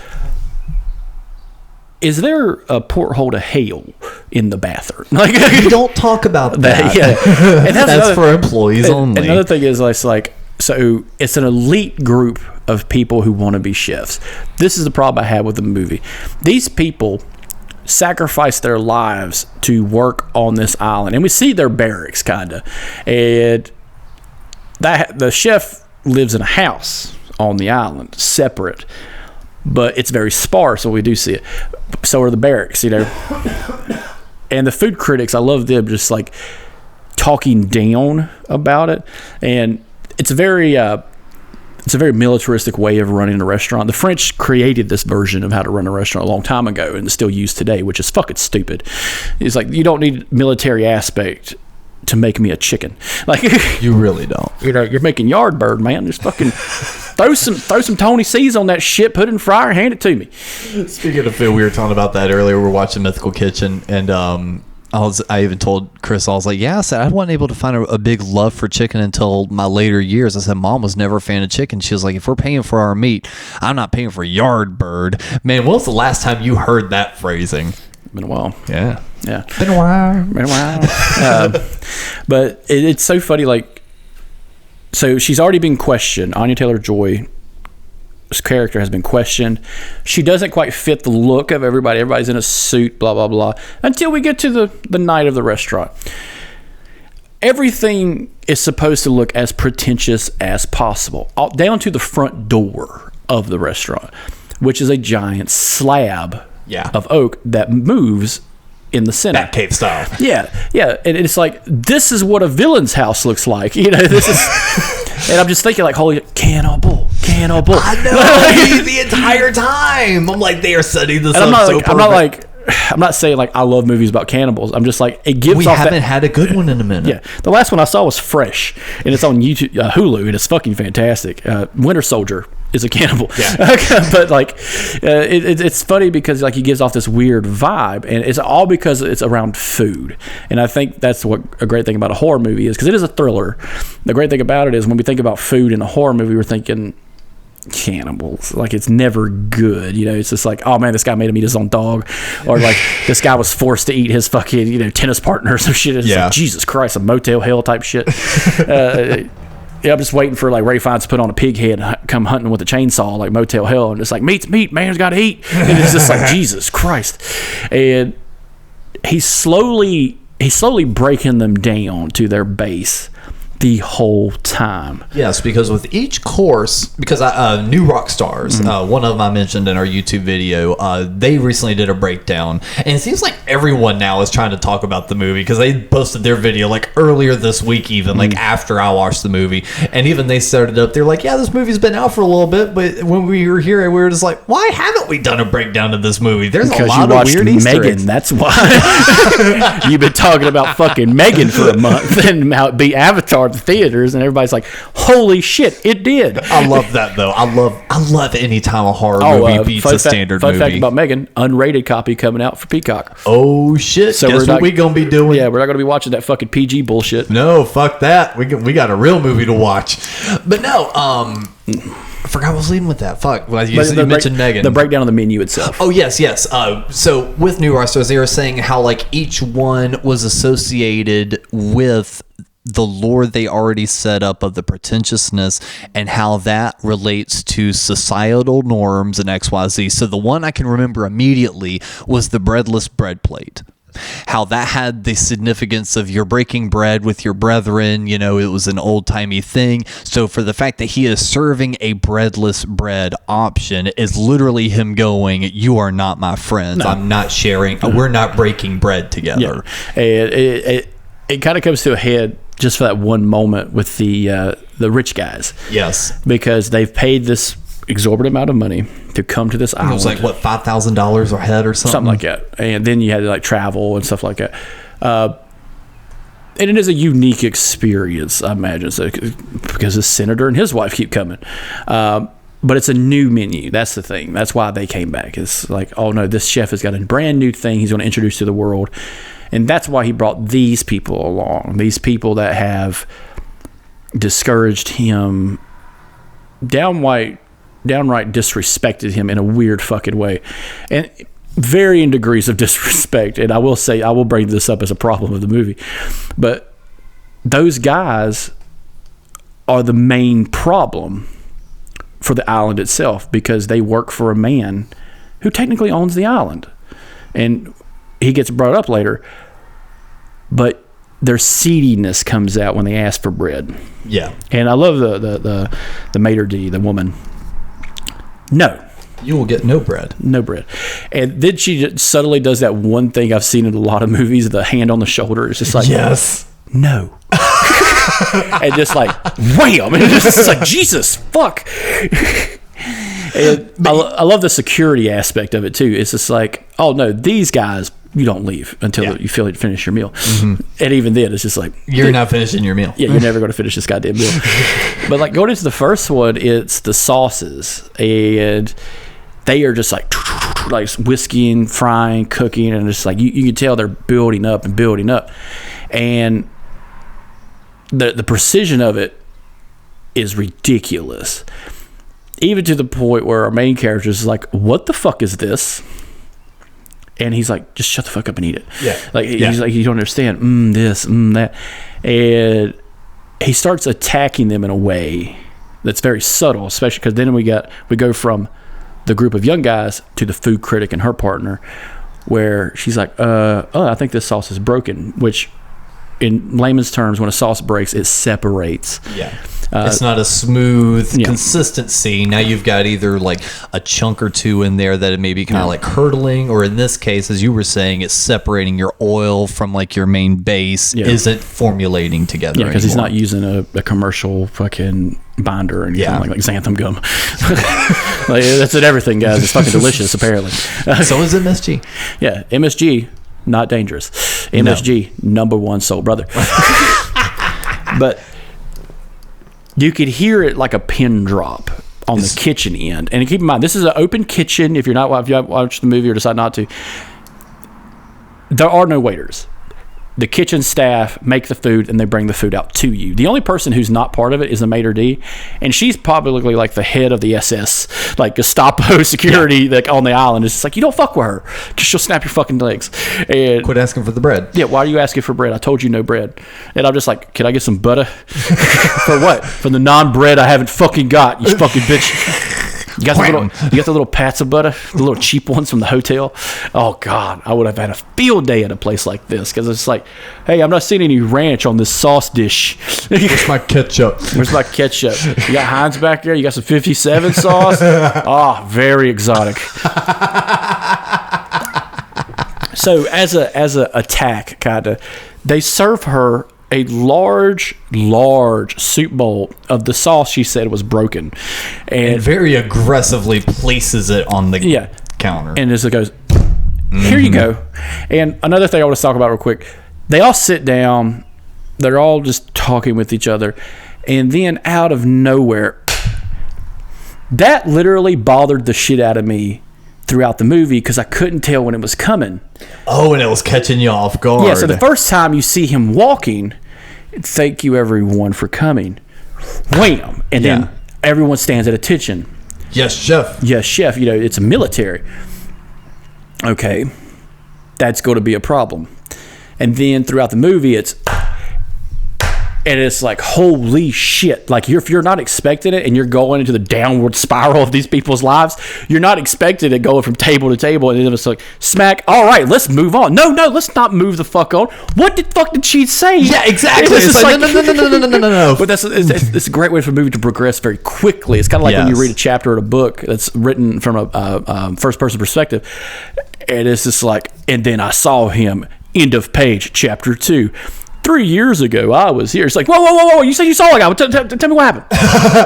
there a porthole to hell in the bathroom? Like, you don't talk about that. Yeah. And that's for employees only. Another thing is, so it's an elite group of people who want to be chefs. This is the problem I had with the movie. These people sacrifice their lives to work on this island, and we see their barracks kind of, and that the chef lives in a house on the island, separate, but it's very sparse, so we do see it. So are the barracks, And the food critics, I love them just like talking down about it, and it's a very militaristic way of running a restaurant. The French created this version of how to run a restaurant a long time ago, and it's still used today, which is fucking stupid. It's like, you don't need military aspect to make me a chicken. Like, you really don't. You're making Yardbird, man. Just fucking throw some Tony C's on that shit, put it in fryer, hand it to me. Speaking of food, we were talking about that earlier. We were watching Mythical Kitchen, and I even told Chris, I was like, yeah, I said I wasn't able to find a big love for chicken until my later years. I said, Mom was never a fan of chicken. She was like, if we're paying for our meat, I'm not paying for Yardbird. Man, when was the last time you heard that phrasing? Been a while. Yeah. Been a while. But it's so funny. Like, so she's already been questioned. Anya Taylor-Joy's character has been questioned. She doesn't quite fit the look of everybody. Everybody's in a suit, blah, blah, blah. Until we get to the night of the restaurant. Everything is supposed to look as pretentious as possible. Down to the front door of the restaurant, which is a giant slab of oak that moves in the center. Batcave style. Yeah. And it's like, this is what a villain's house looks like. This is... And I'm just thinking, like, holy cannibal. I know the entire time. I'm like, they are setting this up so perfect. I'm not saying like I love movies about cannibals. I'm just like, it gives. We haven't had a good one in a minute. Yeah, the last one I saw was Fresh, and it's on YouTube, Hulu, and it's fucking fantastic. Winter Soldier is a cannibal. Yeah. But like, it's funny because like he gives off this weird vibe, and it's all because it's around food. And I think that's what a great thing about a horror movie is, because it is a thriller. The great thing about it is when we think about food in a horror movie, we're thinking cannibals. Like, it's never good. It's just like, oh man, this guy made him eat his own dog, or like this guy was forced to eat his fucking tennis partner or some shit. It's like, Jesus Christ, a Motel Hell type shit. I'm just waiting for like Ray Fiennes to put on a pig head and come hunting with a chainsaw like Motel Hell, and it's like, meat's meat, man's got to eat. And it's just like, Jesus Christ. And he's slowly breaking them down to their base the whole time. Yes, because with each course, because New Rock Stars, one of them I mentioned in our YouTube video, they recently did a breakdown, and it seems like everyone now is trying to talk about the movie, because they posted their video like earlier this week, even like after I watched the movie, and even they started up, they're like, yeah, this movie's been out for a little bit, but when we were here, we were just like, why haven't we done a breakdown of this movie? There's a lot of weird Easter eggs. That's why. You've been talking about fucking Megan for a month, and how it beat Avatar the theaters, and everybody's like, holy shit, it did. I love that though. I love any time a horror movie beats a standard movie. Fun fact about Megan, unrated copy coming out for Peacock. Oh shit. So guess what we gonna be doing? Yeah, we're not gonna be watching that fucking PG bullshit. No, fuck that. We got a real movie to watch. But no, I forgot what I was leading with that. Fuck. Well, you mentioned Megan. The breakdown of the menu itself. Oh, yes. So with New Rock Stars, they were saying how like each one was associated with the lore they already set up of the pretentiousness, and how that relates to societal norms and XYZ. So the one I can remember immediately was the breadless bread plate. how that had the significance of you're breaking bread with your brethren. You know, it was an old-timey thing. So for the fact that he is serving a breadless bread option is literally him going, you are not my friends. No. I'm not sharing. We're not breaking bread together. Yeah. It kind of comes to a head just for that one moment with the rich guys. Yes. Because they've paid this exorbitant amount of money to come to this island. It was like, what, $5,000 a head or something? Something like that. And then you had to like travel and stuff like that. And it is a unique experience, I imagine, so, because the senator and his wife keep coming. But it's a new menu. That's the thing. That's why they came back. It's like, oh no, this chef has got a brand new thing he's going to introduce to the world. And that's why he brought these people along. These people that have discouraged him, downright disrespected him in a weird fucking way, and varying degrees of disrespect. And I will say, I will bring this up as a problem of the movie, but those guys are the main problem for the island itself, because they work for a man who technically owns the island, and he gets brought up later, but their seediness comes out when they ask for bread. Yeah. And I love the maitre d', the woman. No. You will get no bread. No bread. And then she just subtly does that one thing I've seen in a lot of movies, the hand on the shoulder. It's just like, yes. No. And just like, wham. And it's just like, Jesus, fuck. And I love the security aspect of it, too. It's just like, oh, no, these guys, you don't leave until you finish your meal. Mm-hmm. And even then, it's just like, you're not finishing your meal. Yeah, you're never going to finish this goddamn meal. But like going into the first one, it's the sauces, and they are just like whisking, frying, cooking, and it's like you can tell they're building up, and the precision of it is ridiculous, even to the point where our main character is like, what the fuck is this? And he's like, just shut the fuck up and eat it. Yeah. Like, he's like, you don't understand. This, that. And he starts attacking them in a way that's very subtle, especially because then we go from the group of young guys to the food critic and her partner, where she's like, I think this sauce is broken, which in layman's terms, when a sauce breaks, it separates. Yeah. It's not a smooth consistency. Now you've got either like a chunk or two in there that it may be kind of like curdling, or in this case, as you were saying, it's separating your oil from like your main base. Isn't formulating together. Yeah, because he's not using a commercial fucking binder or anything like xanthan gum. Like, that's in everything, guys. It's fucking delicious, apparently. So is MSG. Yeah, MSG, not dangerous. MSG, number one soul brother. But you could hear it like a pin drop on the kitchen end. And keep in mind, this is an open kitchen. If you watch the movie or decide not to, there are no waiters. The kitchen staff make the food and they bring the food out to you. The only person who's not part of it is the maitre d', and she's probably like the head of the SS, like Gestapo security, like on the island. It's just like, you don't fuck with her because she'll snap your fucking legs. And quit asking for the bread. Yeah, why are you asking for bread? I told you no bread. And I'm just like, can I get some butter? For what? For the non-bread I haven't fucking got, you fucking bitch. You got the little pats of butter, the little cheap ones from the hotel. Oh God, I would have had a field day at a place like this, because it's like, hey, I'm not seeing any ranch on this sauce dish. Where's my ketchup? Where's my ketchup? You got Heinz back there? You got some 57 sauce? Oh, very exotic. So as a attack, kinda, they serve her a large soup bowl of the sauce she said was broken, and very aggressively places it on the counter. And as it goes, here you go. And another thing I want to talk about real quick, they all sit down, they're all just talking with each other, and then out of nowhere, that literally bothered the shit out of me throughout the movie, because I couldn't tell when it was coming. Oh, and it was catching you off guard. Yeah, so the first time you see him walking, thank you everyone for coming. Wham! And then everyone stands at attention. Yes, chef. Yes, chef. You know, it's a military. Okay, that's going to be a problem. And then throughout the movie, it's And it's like, holy shit. Like, if you're not expecting it and you're going into the downward spiral of these people's lives, you're not expecting it going from table to table. And then it's like, smack, all right, let's move on. No, let's not move the fuck on. What the fuck did she say? Yeah, exactly. It's like, no. But it's a great way for a movie to progress very quickly. It's kind of like when you read a chapter in a book that's written from a first-person perspective. And it's just like, and then I saw him, end of page, chapter 2. 3 years ago, I was here. It's like, whoa. You said you saw a guy. Tell me what happened.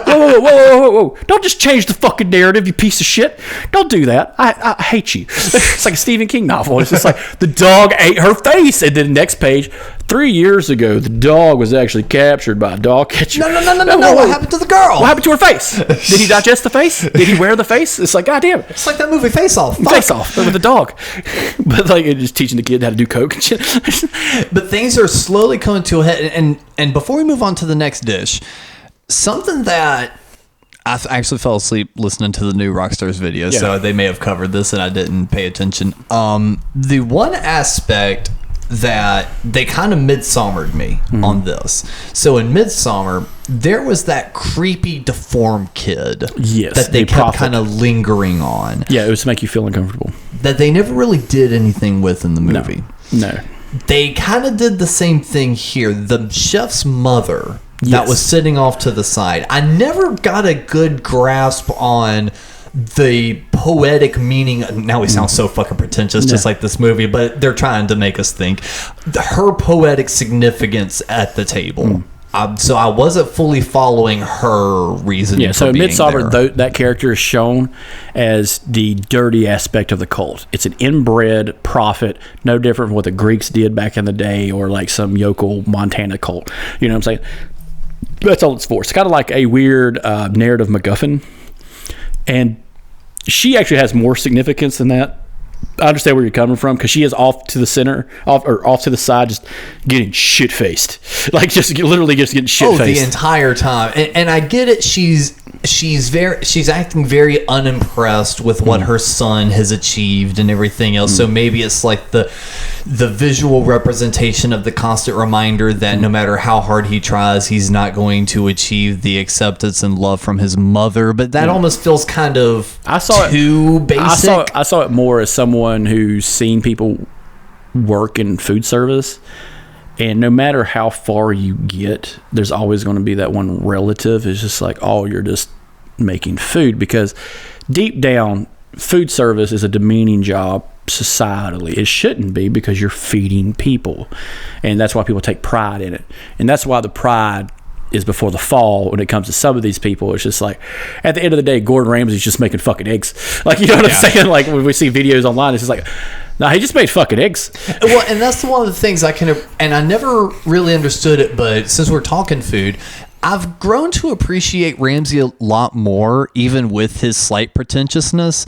Whoa. Don't just change the fucking narrative, you piece of shit. Don't do that. I hate you. It's like a Stephen King novel. It's just like, the dog ate her face. And then the next page, 3 years ago, the dog was actually captured by a dog catcher. No. What happened to the girl? What happened to her face? Did he digest the face? Did he wear the face? It's like, goddamn. It's like that movie Face Off. Face Off, but with a dog. But like, just teaching the kid how to do coke and shit. But things are slowly coming to a head. And before we move on to the next dish, something that I actually fell asleep listening to the new Rockstars video, so they may have covered this and I didn't pay attention. The one aspect that they kind of midsommered me on this. So in Midsummer, there was that creepy, deformed kid that they kept kind of lingering on. Yeah, it was to make you feel uncomfortable. That they never really did anything with in the movie. No. They kind of did the same thing here. The chef's mother that was sitting off to the side. I never got a good grasp on the poetic meaning. Now we sound so fucking pretentious, just like this movie, but they're trying to make us think. Her poetic significance at the table. So I wasn't fully following her reasoning. Yeah, so in Midsommar, that character is shown as the dirty aspect of the cult. It's an inbred prophet, no different from what the Greeks did back in the day, or like some yokel Montana cult. You know what I'm saying? That's all it's for. It's kind of like a weird narrative MacGuffin. And she actually has more significance than that. I understand where you're coming from, because she is off to the center, off to the side, just getting shit faced, like just literally just getting shit faced the entire time. And I get it. She's acting very unimpressed with what her son has achieved and everything else. So maybe it's like the visual representation of the constant reminder that no matter how hard he tries, he's not going to achieve the acceptance and love from his mother. But that almost feels kind of too basic. I saw it more as someone who's seen people work in food service, and no matter how far you get, there's always going to be that one relative is just like, oh, you're just making food. Because deep down, food service is a demeaning job societally. It shouldn't be, because you're feeding people, and that's why people take pride in it. And that's why the pride is before the fall when it comes to some of these people. It's just like, at the end of the day, Gordon Ramsay's just making fucking eggs. Like, you know what I'm saying? Like, when we see videos online, it's just like, no, he just made fucking eggs. Well, and that's one of the things and I never really understood it, but since we're talking food, I've grown to appreciate Ramsay a lot more, even with his slight pretentiousness,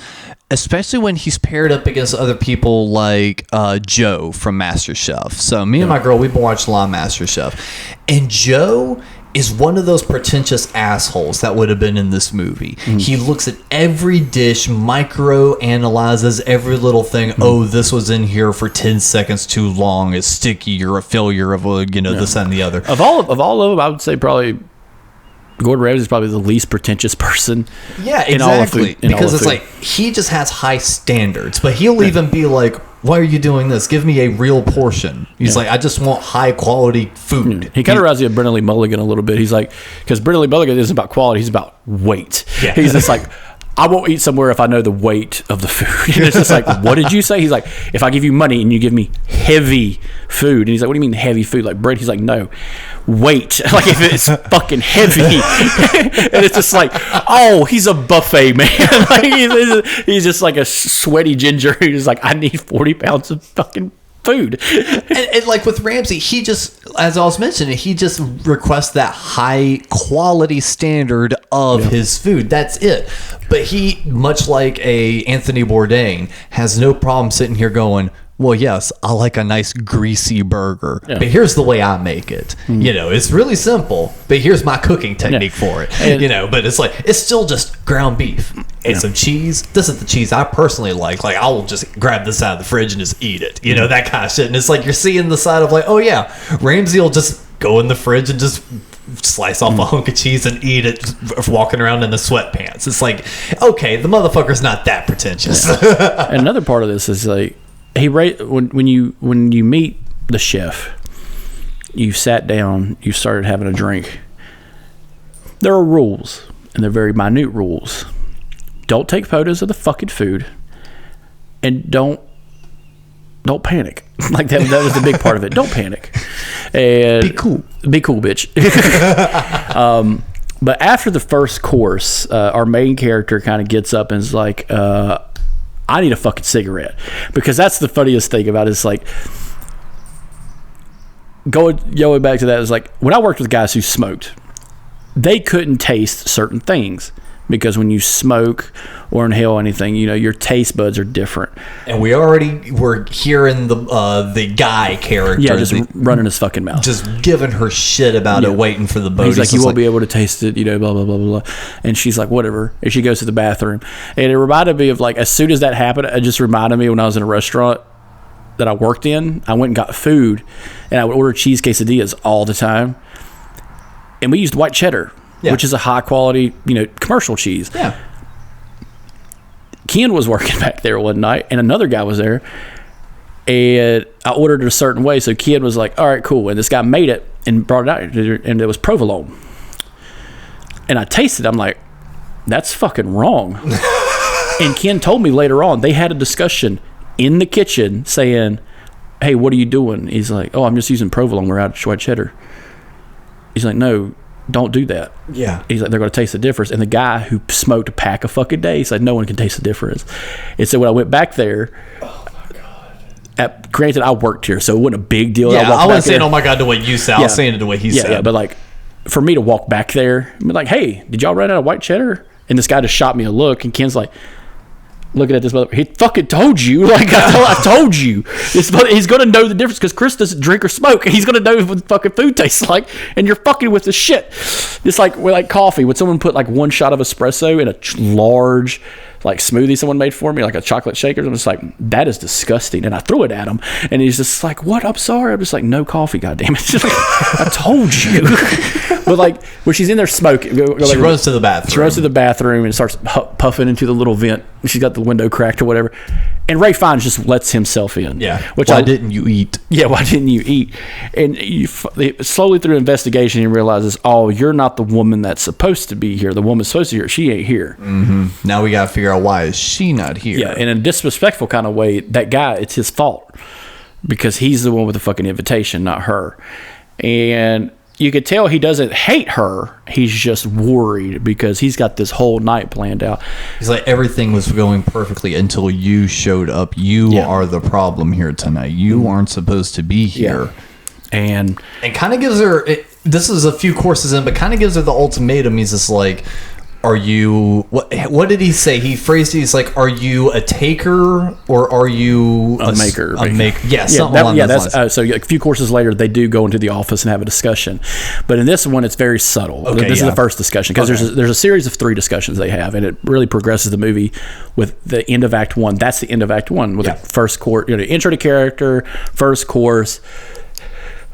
especially when he's paired up against other people like Joe from MasterChef. So me and my girl, we've been watching a lot of MasterChef, and Joe is one of those pretentious assholes that would have been in this movie. He looks at every dish, micro-analyzes every little thing. Oh, this was in here for 10 seconds too long. It's sticky. You're a failure of, this and the other. Of all of them, I would say probably Gordon Ramsay is probably the least pretentious person. Yeah, exactly. Because it's like, he just has high standards, but he'll even be like, why are you doing this? Give me a real portion. He's like, I just want high quality food. He kind of reminds me of Brennan Lee Mulligan a little bit. He's like, because Brennan Lee Mulligan isn't about quality, he's about weight. Yeah. He's just like, I won't eat somewhere if I know the weight of the food. And it's just like, what did you say? He's like, if I give you money and you give me heavy food. And he's like, what do you mean heavy food? Like bread? He's like, no, weight. Like if it's fucking heavy. And it's just like, oh, he's a buffet man. Like he's just like a sweaty ginger. He's like, I need 40 pounds of fucking food. And like with Ramsay, he just, as I was mentioning, he just requests that high quality standard of his food. That's it. But he, much like a Anthony Bourdain, has no problem sitting here going, well, yes, I like a nice greasy burger, but here's the way I make it. It's really simple, but here's my cooking technique for it. And, but it's like, it's still just ground beef and some cheese. This is the cheese I personally like. Like, I'll just grab this out of the fridge and just eat it. That kind of shit. And it's like, you're seeing the side of like, oh yeah, Ramsay will just go in the fridge and just slice off a hunk of cheese and eat it walking around in the sweatpants. It's like, okay, the motherfucker's not that pretentious. Another part of this is like when you meet the chef, you sat down, you started having a drink. There are rules, and they're very minute rules. Don't take photos of the fucking food, and don't panic. Like that was the big part of it. Don't panic. And be cool, bitch. But after the first course, our main character kind of gets up and is like, I need a fucking cigarette. Because that's the funniest thing about it. It's like, going back to that, is like, when I worked with guys who smoked, they couldn't taste certain things. Because when you smoke or inhale anything, your taste buds are different. And we already were hearing the guy character. Yeah, just running his fucking mouth. Just giving her shit about it, waiting for the boat. He's like, you won't be able to taste it, blah, blah, blah, blah, blah. And she's like, whatever. And she goes to the bathroom. And it reminded me of, like, as soon as that happened, it just reminded me when I was in a restaurant that I worked in. I went and got food. And I would order cheese quesadillas all the time. And we used white cheddar. Yeah. Which is a high quality, commercial cheese. Yeah. Ken was working back there one night, and another guy was there, and I ordered it a certain way. So Ken was like, "All right, cool." And this guy made it and brought it out, and it was provolone. And I tasted it. I'm like, "That's fucking wrong." And Ken told me later on they had a discussion in the kitchen saying, "Hey, what are you doing?" He's like, "Oh, I'm just using provolone. We're out of white cheddar." He's like, "No. Don't do that." Yeah. He's like, they're going to taste the difference. And the guy who smoked a pack a fucking day, he said, no one can taste the difference. And so when I went back there, oh my God. Granted, I worked here, so it wasn't a big deal. Yeah, I wasn't saying, oh my God, the way you said. I was saying it the way he said. Yeah, but like, for me to walk back there, and be like, hey, did y'all run out of white cheddar? And this guy just shot me a look, and Ken's like, looking at this mother, he fucking told you. Like, I told you. He's going to know the difference because Chris doesn't drink or smoke. And he's going to know what fucking food tastes like. And you're fucking with the shit. It's like, coffee. Would someone put like one shot of espresso in a large like smoothie someone made for me, like a chocolate shaker? I'm just like, that is disgusting. And I threw it at him. And he's just like, what? I'm sorry. I'm just like, no coffee, goddammit. Like, I told you. But like, when she's in there smoking, she runs to the bathroom. She runs to the bathroom and starts puffing into the little vent. She's got the window cracked or whatever. And Ray Fiennes just lets himself in. Yeah. Why didn't you eat? Yeah, why didn't you eat? And slowly through investigation, he realizes, oh, you're not the woman that's supposed to be here. The woman's supposed to be here. She ain't here. Mm-hmm. Now we got to figure out why is she not here. Yeah, and in a disrespectful kind of way, that guy, it's his fault. Because he's the one with the fucking invitation, not her. And you could tell he doesn't hate her. He's just worried because he's got this whole night planned out. He's like, everything was going perfectly until you showed up. You are the problem here tonight. You aren't supposed to be here. Yeah. And kind of gives her, this is a few courses in, but kind of gives her the ultimatum. He's just like, are you, what did he say? He phrased it, he's like, are you a taker or are you a maker? A maker. Yeah, something along those lines. So a few courses later, they do go into the office and have a discussion. But in this one, it's very subtle. Okay, this is the first discussion because there's a series of 3 discussions they have, and it really progresses the movie with the end of Act 1. That's the end of Act 1 with the first course, intro to character, first course,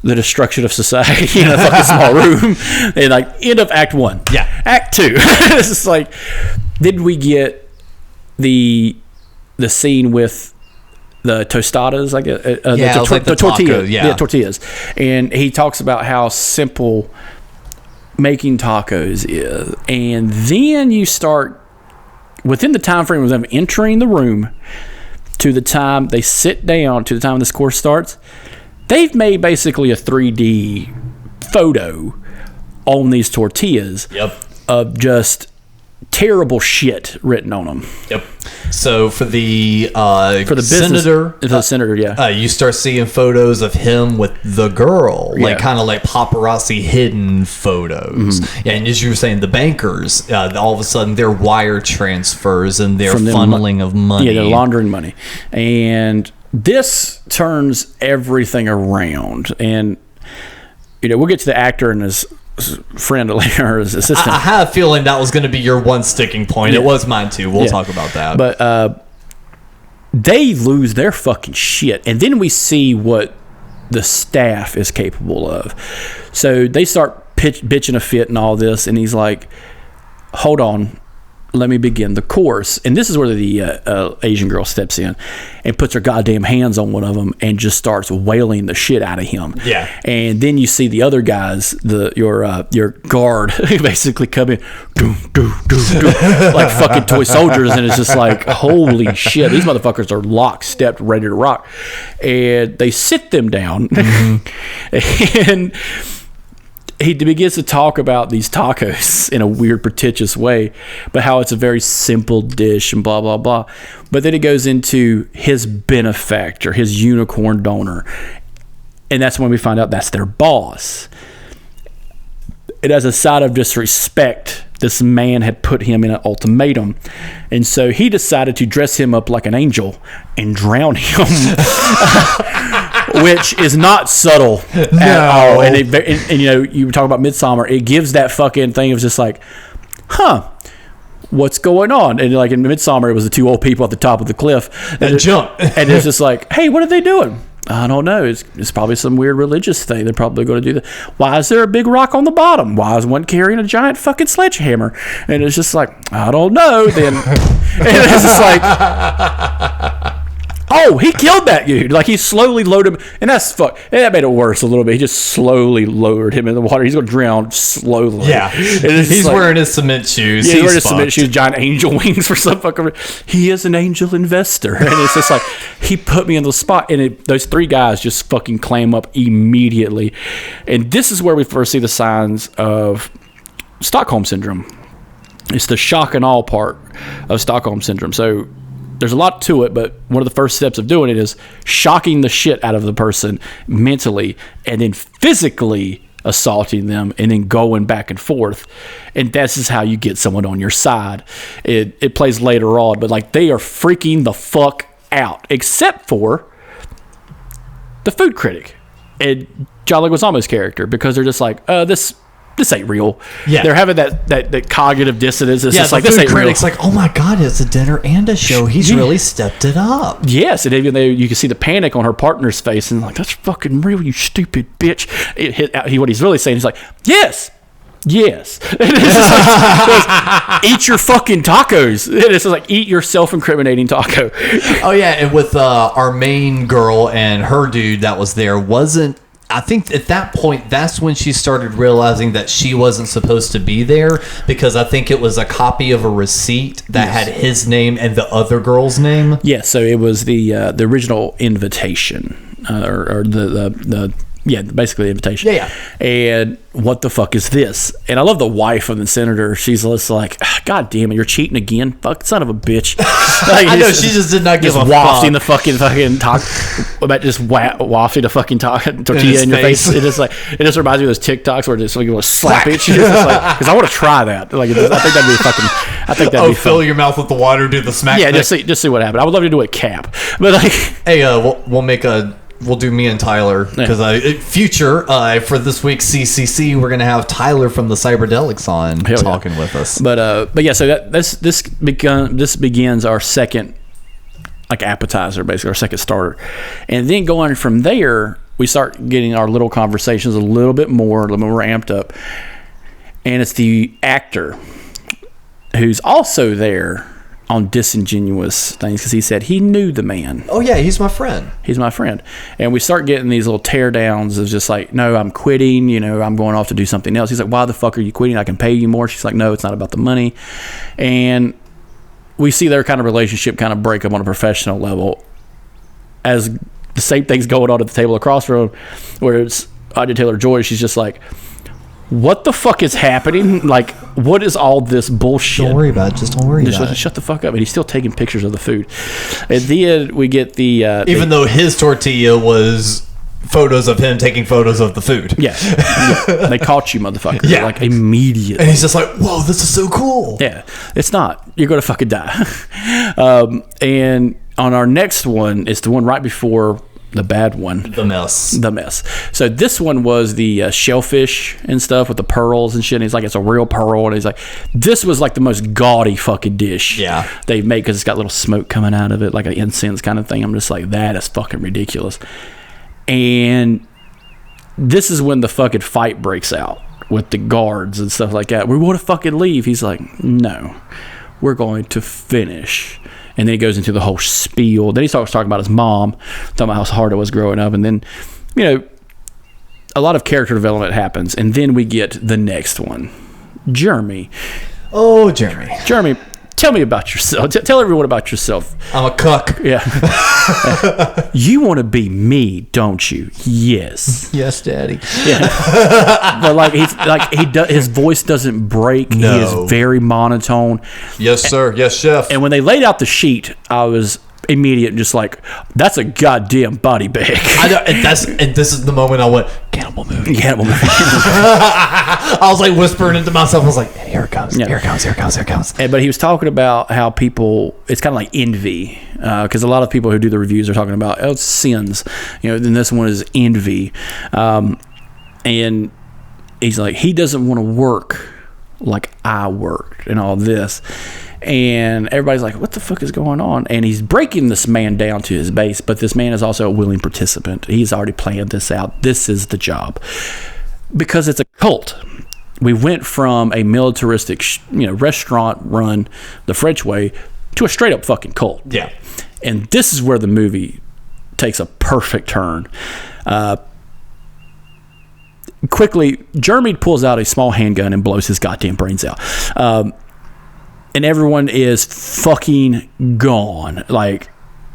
the destruction of society in a fucking small room, and like end of Act 1. Yeah. Act 2. It's just like, did we get the scene with the tostadas? Like the tortillas. Yeah, tortillas. And he talks about how simple making tacos is, and then you start within the time frame of them entering the room to the time they sit down to the time this course starts. They've made basically a 3D photo on these tortillas of just terrible shit written on them. Yep. So for the senator, you start seeing photos of him with the girl, like kind of like paparazzi hidden photos. Mm-hmm. And as you were saying, the bankers, all of a sudden their wire transfers and their funneling of money. Yeah, they're laundering money. And this turns everything around, and we'll get to the actor and his friend or his assistant. I have a feeling that was going to be your one sticking point. It was mine too. We'll talk about that. But they lose their fucking shit, and then we see what the staff is capable of. So they start bitching a fit and all this, and he's like, hold on, let me begin the course. And this is where the Asian girl steps in and puts her goddamn hands on one of them and just starts wailing the shit out of him. Yeah. And then you see the other guys, your guard, basically come in, doo, doo, doo, doo, like fucking toy soldiers, and it's just like, holy shit, these motherfuckers are lockstep, ready to rock. And they sit them down, and he begins to talk about these tacos in a weird, pretentious way, but how it's a very simple dish and blah, blah, blah. But then it goes into his benefactor, his unicorn donor. And that's when we find out that's their boss. And as a sign of disrespect, this man had put him in an ultimatum. And so he decided to dress him up like an angel and drown him. Which is not subtle at all. And you know, you were talking about Midsommar. It gives that fucking thing of just like, what's going on? And like in Midsommar, it was the two old people at the top of the cliff that jump. And it's just like, hey, what are they doing? I don't know. It's probably some weird religious thing. They're probably going to do that. Why is there a big rock on the bottom? Why is one carrying a giant fucking sledgehammer? And it's just like, I don't know. Then and it's just like, oh, he killed that dude. Like, he slowly lowered him. And that's fuck. And that made it worse a little bit. He just slowly lowered him in the water. He's going to drown slowly. Yeah. He's like, wearing his cement shoes. Yeah, he's wearing his cement shoes, giant angel wings for some fucking. He is an angel investor. And it's just like, he put me in the spot. And those three guys just fucking clam up immediately. And this is where we first see the signs of Stockholm Syndrome. It's the shock and awe part of Stockholm Syndrome. So, there's a lot to it, but one of the first steps of doing it is shocking the shit out of the person mentally and then physically assaulting them and then going back and forth. And this is how you get someone on your side. It plays later on, but like, they are freaking the fuck out, except for the food critic and John Leguizamo's character, because they're just like, this ain't real. Yeah. They're having that cognitive dissonance. It's just like, this ain't real. Critic's like, oh my God, it's a dinner and a show. He's really stepped it up. Yes, and even though you can see the panic on her partner's face, and like, that's fucking real, you stupid bitch. What he's really saying is like, yes. And it's just like, eat your fucking tacos. And it's just like, eat your self-incriminating taco. Oh yeah, and with our main girl and her dude that was there I think at that point, that's when she started realizing that she wasn't supposed to be there, because I think it was a copy of a receipt that had his name and the other girl's name. Yes, so it was the original invitation, or basically the invitation. Yeah. And what the fuck is this? And I love the wife of the senator. She's just like, God damn it, you're cheating again, fuck, son of a bitch. Like, I know, she just did not give a fuck. Wafting the fucking about just wafting a fucking tortilla in your face. It just reminds me of those TikToks where it's like you slap it. Because I want to try that. Like, I think that'd be fucking. I think that'd be fun. Fill your mouth with the water, do the smack. Yeah, just see what happens. I would love to do it Cap, but like, hey, we'll do me and Tyler, because for this week's CCC, we're gonna have Tyler from the Cyberdelics on talking with us. But yeah, so this begins our second like appetizer, basically our second starter, and then going from there, we start getting our little conversations a little bit more amped up, and it's the actor who's also there on disingenuous things, because he said he knew the man. Oh yeah, he's my friend. And we start getting these little tear downs of just like, no, I'm quitting, I'm going off to do something else. He's like, why the fuck are you quitting? I can pay you more. She's like, no, it's not about the money. And we see their kind of relationship kind of break up on a professional level as the same thing's going on at the table across from him, where it's Anya Taylor-Joy. She's just like, what the fuck is happening? Like, what is all this bullshit? Don't worry about it. Just don't worry about it. Shut the fuck up. And he's still taking pictures of the food. At the end, we get even though his tortilla was photos of him taking photos of the food. Yeah. They caught you, motherfucker. Yeah. Like, immediately. And he's just like, whoa, this is so cool. Yeah. It's not. You're going to fucking die. And on our next one, it's the one right before the bad one. The mess. So this one was the shellfish and stuff with the pearls and shit. And he's like, it's a real pearl. And he's like, this was like the most gaudy fucking dish they make, because it's got little smoke coming out of it, like an incense kind of thing. I'm just like, that is fucking ridiculous. And this is when the fucking fight breaks out with the guards and stuff like that. We want to fucking leave. He's like, no, we're going to finish. And then he goes into the whole spiel. Then he starts talking about his mom, talking about how hard it was growing up. And then, you know, a lot of character development happens. And then we get the next one. Jeremy. Oh, Jeremy. Jeremy, tell me about yourself. Tell everyone about yourself. I'm a cuck. Yeah. You want to be me, don't you? Yes. Yes, Daddy. Yeah. But his voice doesn't break. No. He is very monotone. Yes, sir. Yes, chef. And when they laid out the sheet, I was immediate and just like, that's a goddamn body bag. I know, and this is the moment I went, cannibal movie. Cannibal movie. I was like whispering into myself. I was like, here it comes. Yeah. Here it comes. Here it comes. Here it comes. But he was talking about how people, it's kind of like envy, because a lot of people who do the reviews are talking about, oh, it's sins. You know, then this one is envy. And he's like, he doesn't want to work like I worked and all this. And everybody's like, what the fuck is going on? And he's breaking this man down to his base, but this man is also a willing participant. He's already planned this out. This is the job. Because it's a cult. We went from a militaristic, restaurant run the French way to a straight up fucking cult. Yeah. And this is where the movie takes a perfect turn. Quickly, Jeremy pulls out a small handgun and blows his goddamn brains out. And everyone is fucking gone. Like,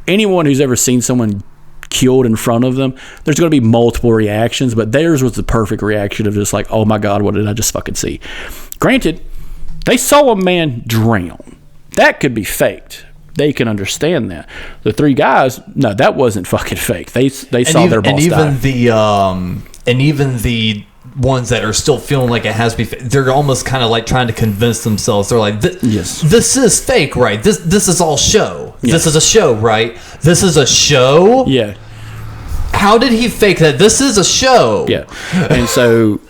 anyone who's ever seen someone killed in front of them, there's going to be multiple reactions, but theirs was the perfect reaction of just like, oh my God, what did I just fucking see? Granted, they saw a man drown. That could be faked. They can understand that. The three guys, no, that wasn't fucking fake. They saw their boss die. And even the ones that are still feeling like it has to be fake, they're almost kind of like trying to convince themselves. They're like, yes, this is fake, right? This is all show. Yes. This is a show, right? This is a show? Yeah. How did he fake that? This is a show. Yeah. And so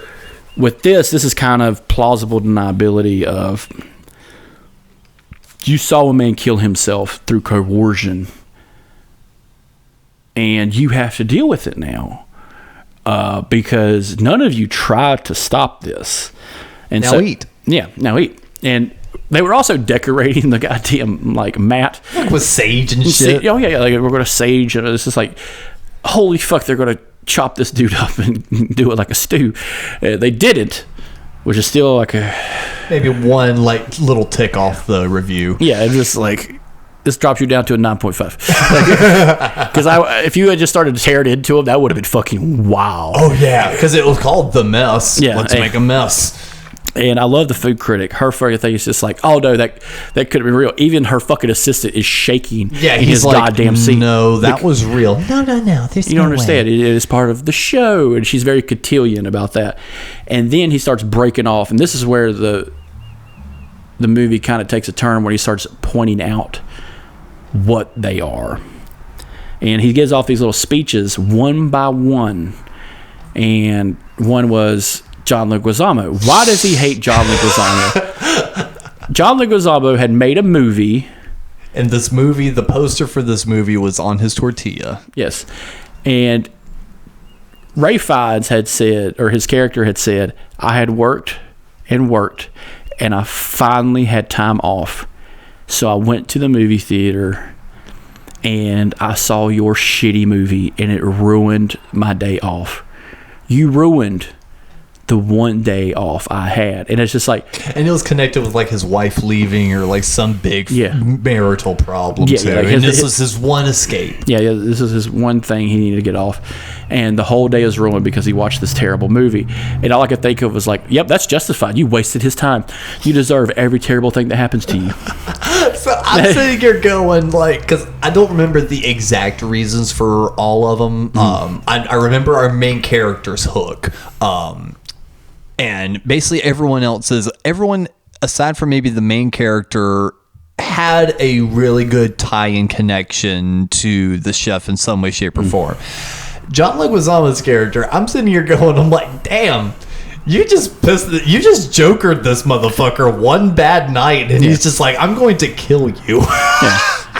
with this is kind of plausible deniability of, you saw a man kill himself through coercion and you have to deal with it now. Because none of you tried to stop this. And now eat. Yeah, now eat. And they were also decorating the goddamn mat. Like with sage and shit. Oh, yeah, like we're going to sage. And it's just like, holy fuck, they're going to chop this dude up and do it like a stew. They didn't, which is still like maybe one like little tick off the review. Yeah, it's just like, this drops you down to a 9.5. Because if you had just started to tear it into him, that would have been fucking wow. Oh, yeah. Because it was called The Mess. Yeah. Let's make a mess. And I love the food critic. Her fucking thing is just like, oh, no, that could have been real. Even her fucking assistant is shaking in his like, goddamn seat. No, that was real. No. There's you don't understand. It is part of the show. And she's very cotillion about that. And then he starts breaking off. And this is where the movie kind of takes a turn where he starts pointing out what they are. And he gives off these little speeches one by one. And one was John Leguizamo. Why does he hate John Leguizamo? John Leguizamo had made a movie. And this movie, the poster for this movie was on his tortilla. Yes. And Ray Fiennes had said, or his character had said, I had worked, and I finally had time off. So I went to the movie theater and I saw your shitty movie and it ruined my day off. You ruined the one day off I had. And it's just like... And it was connected with like his wife leaving or like some big marital problem too. Like and this was his one escape. Yeah, this is his one thing he needed to get off. And the whole day is ruined because he watched this terrible movie. And all I could think of was like, yep, that's justified. You wasted his time. You deserve every terrible thing that happens to you. So I'm sitting here going like, because I don't remember the exact reasons for all of them. I remember our main character's hook. And basically everyone aside from maybe the main character had a really good tie-in connection to the chef in some way, shape, or form. John Leguizamo's character, I'm sitting here going, I'm like, damn, you just jokered this motherfucker one bad night, and he's just like, I'm going to kill you.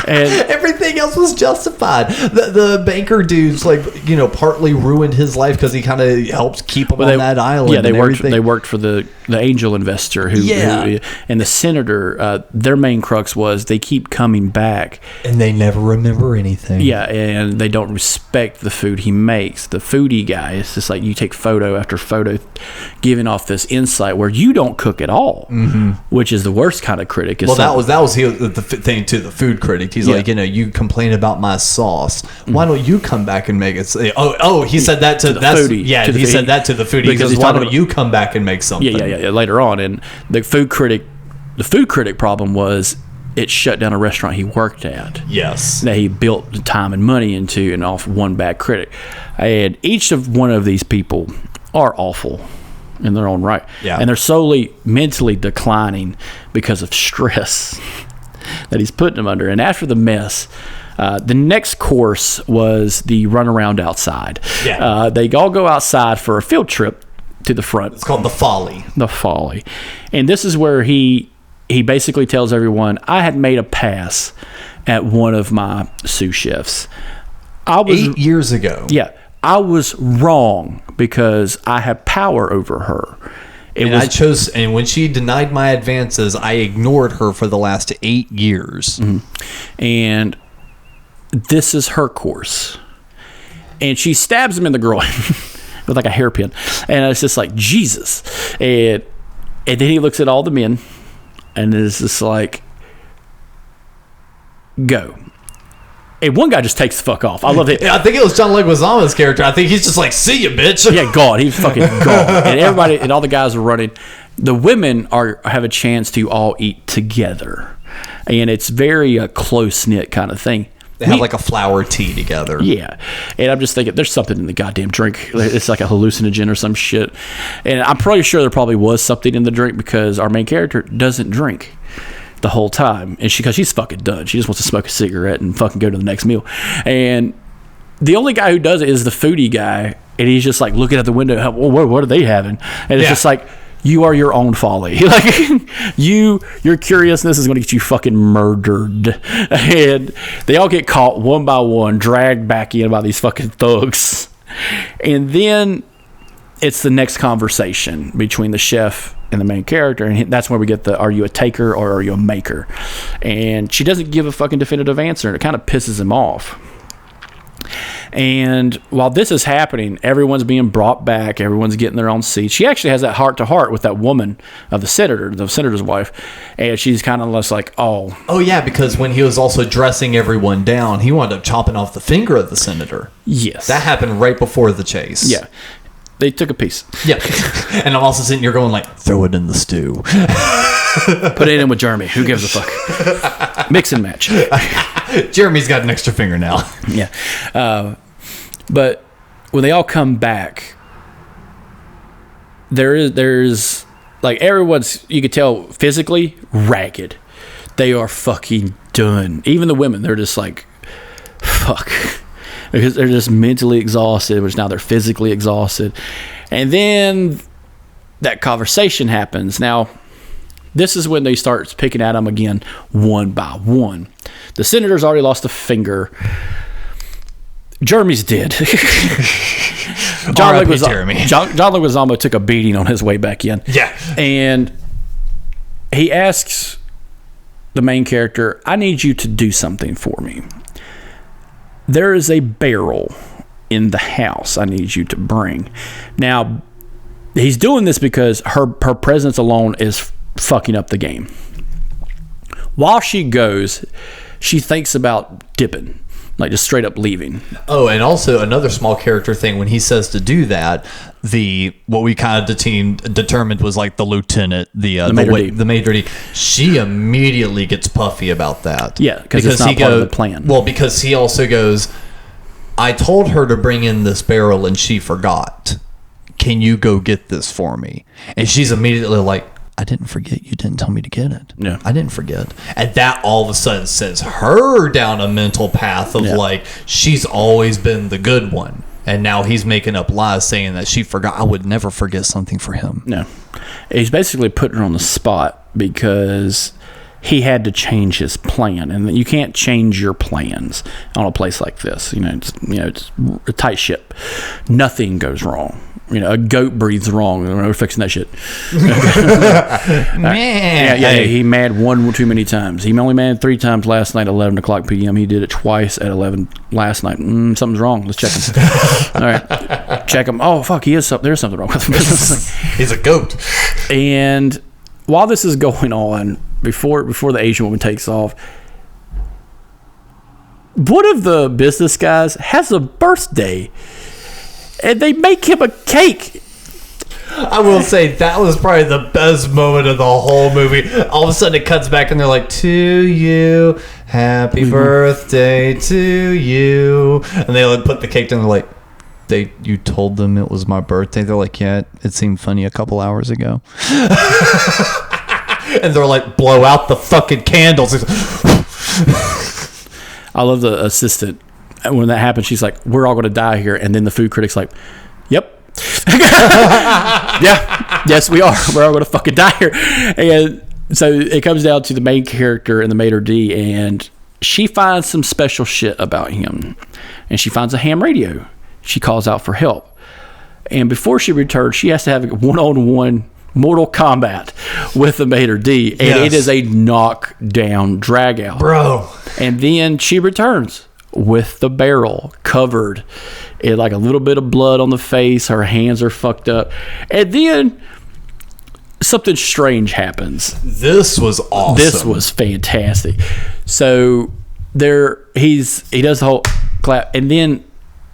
And everything else was justified. The banker dude's like, you know, partly ruined his life because he kind of helped keep him on that island. Yeah, they worked for the angel investor who and the senator. Their main crux was they keep coming back and they never remember anything. Yeah, and they don't respect the food he makes. The foodie guy, it's just like you take photo after photo, giving off this insight where you don't cook at all, which is the worst kind of critic. Well, that was the thing too. The food critic. He's like, you know, you complain about my sauce. Why don't you come back and make it? He said that to the foodie. Yeah, he said that to the foodie because why don't you come back and make something? Yeah. Later on, and the food critic problem was it shut down a restaurant he worked at. Yes, that he built time and money into, and off one bad critic. And each of one of these people are awful in their own right. Yeah, and they're solely mentally declining because of stress that he's putting them under. And after the mess, the next course was the run around outside. Yeah. They all go outside for a field trip to the front. It's called the Folly. The Folly. And this is where he basically tells everyone, I had made a pass at one of my sous chefs. 8 years ago. Yeah. I was wrong because I have power over her. And when she denied my advances, I ignored her for the last 8 years. And this is her course. And she stabs him in the groin with like a hairpin. And it's just like, Jesus. And then he looks at all the men and it's just like, go. And one guy just takes the fuck off. I love it. I think it was John Leguizamo's character. I think he's just like, see you, bitch. Yeah, gone. He's fucking gone. And everybody and all the guys are running. The women have a chance to all eat together. And it's very close-knit kind of thing. They have like a flower tea together. Yeah. And I'm just thinking, there's something in the goddamn drink. It's like a hallucinogen or some shit. And I'm pretty sure there probably was something in the drink because our main character doesn't drink the whole time, and because she's fucking done. She just wants to smoke a cigarette and fucking go to the next meal. And the only guy who does it is the foodie guy, and he's just like looking at the window. Well, what are they having? And it's just like, you are your own folly. Like your curiousness is going to get you fucking murdered. And they all get caught one by one, dragged back in by these fucking thugs. And then it's the next conversation between the chef and the main character, and that's where we get the, are you a taker or are you a maker? And she doesn't give a fucking definitive answer, and it kind of pisses him off. And while this is happening, everyone's being brought back, everyone's getting their own seats. She actually has that heart-to-heart with that woman of the senator's wife, and she's kind of less like, oh yeah, because when he was also dressing everyone down, he wound up chopping off the finger of the senator. Yes. That happened right before the chase. Yeah. They took a piece. Yeah. And I'm also sitting here going like, throw it in the stew. Put it in with Jeremy. Who gives a fuck? Mix and match. Jeremy's got an extra finger now. Yeah. But when they all come back, there's like everyone's, you could tell physically ragged. They are fucking done. Even the women, they're just like, fuck. Because they're just mentally exhausted, which now they're physically exhausted. And then that conversation happens. Now, this is when they start picking at them again, one by one. The senator's already lost a finger. Jeremy's dead. John Leguizamo took a beating on his way back in. Yeah. And he asks the main character, I need you to do something for me. There is a barrel in the house I need you to bring. Now, he's doing this because her presence alone is fucking up the game. While she goes, she thinks about dipping, like just straight up leaving. Oh, and also another small character thing, when he says to do that, what we kind of determined was like the lieutenant, the maitre d', she immediately gets puffy about that. Yeah, because it's not part of the plan. Well, because he also goes, I told her to bring in this barrel and she forgot. Can you go get this for me? And she's immediately like, I didn't forget. You didn't tell me to get it. Yeah. I didn't forget. And that all of a sudden sends her down a mental path of like, she's always been the good one. And now he's making up lies saying that she forgot. I would never forget something for him. No. He's basically putting her on the spot because he had to change his plan, and you can't change your plans on a place like this. It's a tight ship. Nothing goes wrong. A goat breathes wrong. We're fixing that shit. Man. Yeah, he mad one too many times. He only mad 3 times last night at 11 o'clock p.m. He did it twice at 11 last night. Something's wrong. Let's check him. All right. Check him. Oh, fuck. There's something wrong with him. He's a goat. And while this is going on, before the Asian woman takes off, one of the business guys has a birthday, and they make him a cake. I will say that was probably the best moment of the whole movie. All of a sudden it cuts back and they're like, to you, happy birthday to you. And they like put the cake down and they're like, you told them it was my birthday? They're like, yeah, it seemed funny a couple hours ago. And they're like, blow out the fucking candles. I love the assistant. When that happens, she's like, we're all going to die here. And then the food critic's like, yep. Yeah. Yes, we are. We're all going to fucking die here. And so it comes down to the main character and the maitre d', and she finds some special shit about him. And she finds a ham radio. She calls out for help. And before she returns, she has to have a one-on-one Mortal Kombat with the maitre d', and it is a knockdown drag out. Bro. And then she returns with the barrel covered in like a little bit of blood on the face. Her hands are fucked up. And then something strange happens. This was awesome. This was fantastic. So he does the whole clap, and then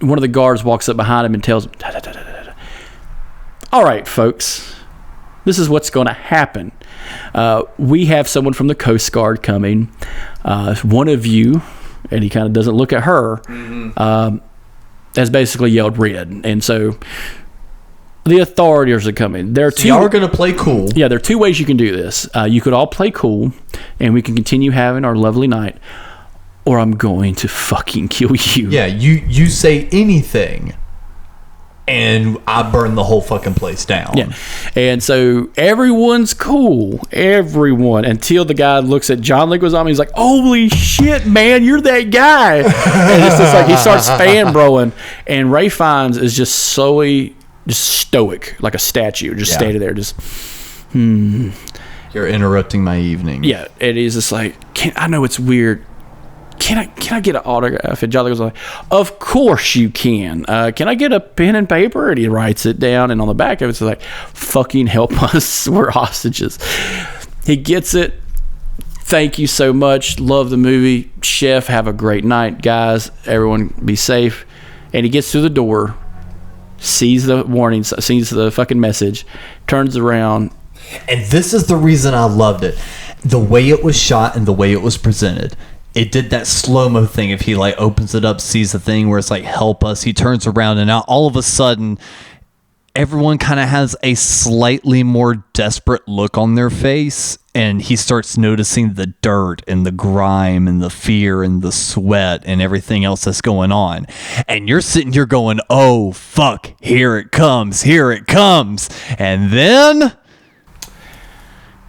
one of the guards walks up behind him and tells him, da, da, da, da, da. All right, folks, this is what's going to happen. We have someone from the Coast Guard coming. One of you, and he kind of doesn't look at her, has basically yelled red. And so the authorities are coming. Y'all are going to play cool. Yeah, there are 2 ways you can do this. You could all play cool, and we can continue having our lovely night, or I'm going to fucking kill you. Yeah, you say anything, and I burn the whole fucking place down. Yeah. And so everyone's cool. Everyone. Until the guy looks at John Leguizamo. He's like, holy shit, man, you're that guy. And it's just like he starts fanbroing. And Ray Fiennes is just solely just stoic, like a statue, just standing there, just, You're interrupting my evening. Yeah. It is just like, I know it's weird. Can I get an autograph? And John goes like, of course you can. Can I get a pen and paper? And he writes it down, and on the back of it's like, fucking help us. We're hostages. He gets it. Thank you so much. Love the movie. Chef, have a great night, guys. Everyone be safe. And he gets through the door, sees the warning, sees the fucking message, turns around. And this is the reason I loved it. The way it was shot and the way it was presented. It did that slow-mo thing. If he like opens it up, sees the thing where it's like, help us, he turns around, and now all of a sudden everyone kind of has a slightly more desperate look on their face, and he starts noticing the dirt and the grime and the fear and the sweat and everything else that's going on. And you're sitting here going, oh fuck, here it comes, and then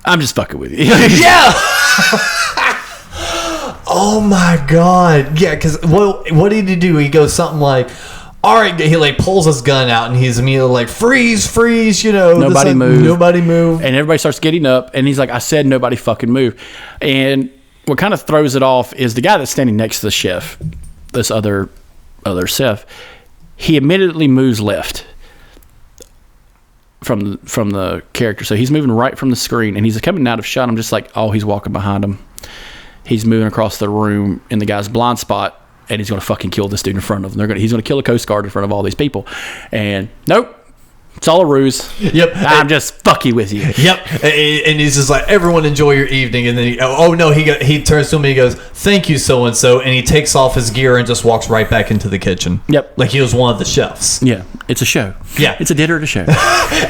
I'm just fucking with you. yeah. Oh my god. Yeah, because what did he do? He goes something like, all right, he like pulls his gun out and he's immediately like, freeze, Nobody move. And everybody starts getting up, and he's like, I said nobody fucking move. And what kind of throws it off is the guy that's standing next to the chef, this other chef, he immediately moves left from the character. So he's moving right from the screen, and he's coming out of shot. I'm just like, oh, he's walking behind him. He's moving across the room in the guy's blind spot, and he's going to fucking kill this dude in front of them. He's going to kill a Coast Guard in front of all these people. And nope, it's all a ruse. Yep. I'm just fucking with you. Yep. And he's just like, everyone enjoy your evening. And then he turns to him and he goes, thank you, so-and-so. And he takes off his gear and just walks right back into the kitchen. Now Like he was one of the chefs. Yeah. It's a show. Yeah. It's a dinner at a show.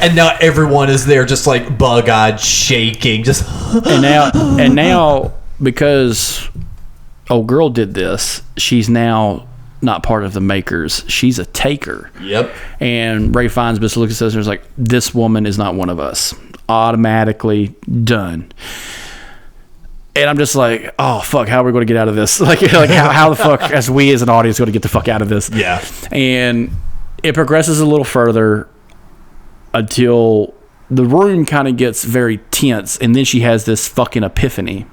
And now everyone is there just like bug-eyed, shaking. Just and now, because old girl did this, she's now not part of the makers. She's a taker. Yep. And Ray Fiennes just looks at us and is like, this woman is not one of us. Automatically done. And I'm just like, oh fuck, how are we going to get out of this? Like how the fuck, as we as an audience, going to get the fuck out of this? Yeah. And it progresses a little further until the room kind of gets very tense, and then she has this fucking epiphany.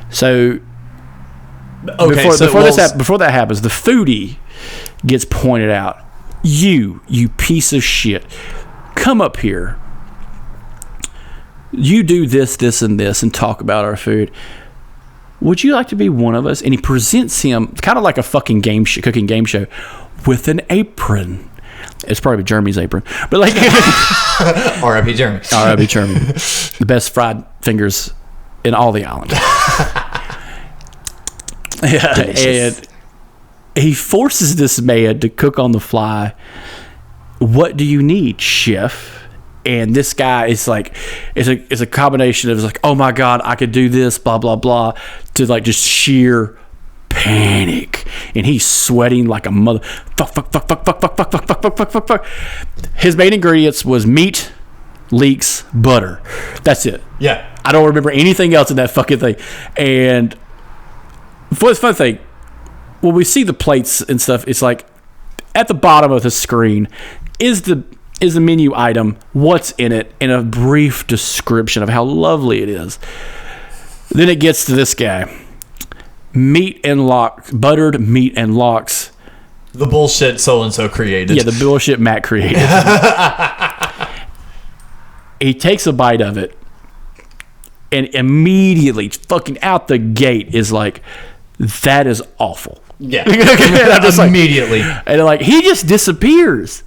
So, before that happens, the foodie gets pointed out. You piece of shit, come up here. You do this, and this, and talk about our food. Would you like to be one of us? And he presents him kind of like a fucking cooking game show with an apron. It's probably Jeremy's apron, but like R.I.P. Jeremy. R.I.P. Jeremy. The best fried fingers in all the island. Yeah, Delicious. and he forces this man to cook on the fly. What do you need, chef? And this guy is like, it's a combination of like, oh my god, I could do this, blah blah blah, to like just sheer panic, and he's sweating like a mother. Fuck. His main ingredients was meat, leeks, butter. That's it. Yeah. I don't remember anything else in that fucking thing. And for this fun thing, when we see the plates and stuff, it's like at the bottom of the screen is the menu item, what's in it, and a brief description of how lovely it is. Then it gets to this guy. Meat and lox, buttered meat and lox. The bullshit so-and-so created. Yeah, the bullshit Matt created. He takes a bite of it and immediately, fucking out the gate, is like, that is awful. Yeah. And I'm just like, immediately. And like, he just disappears.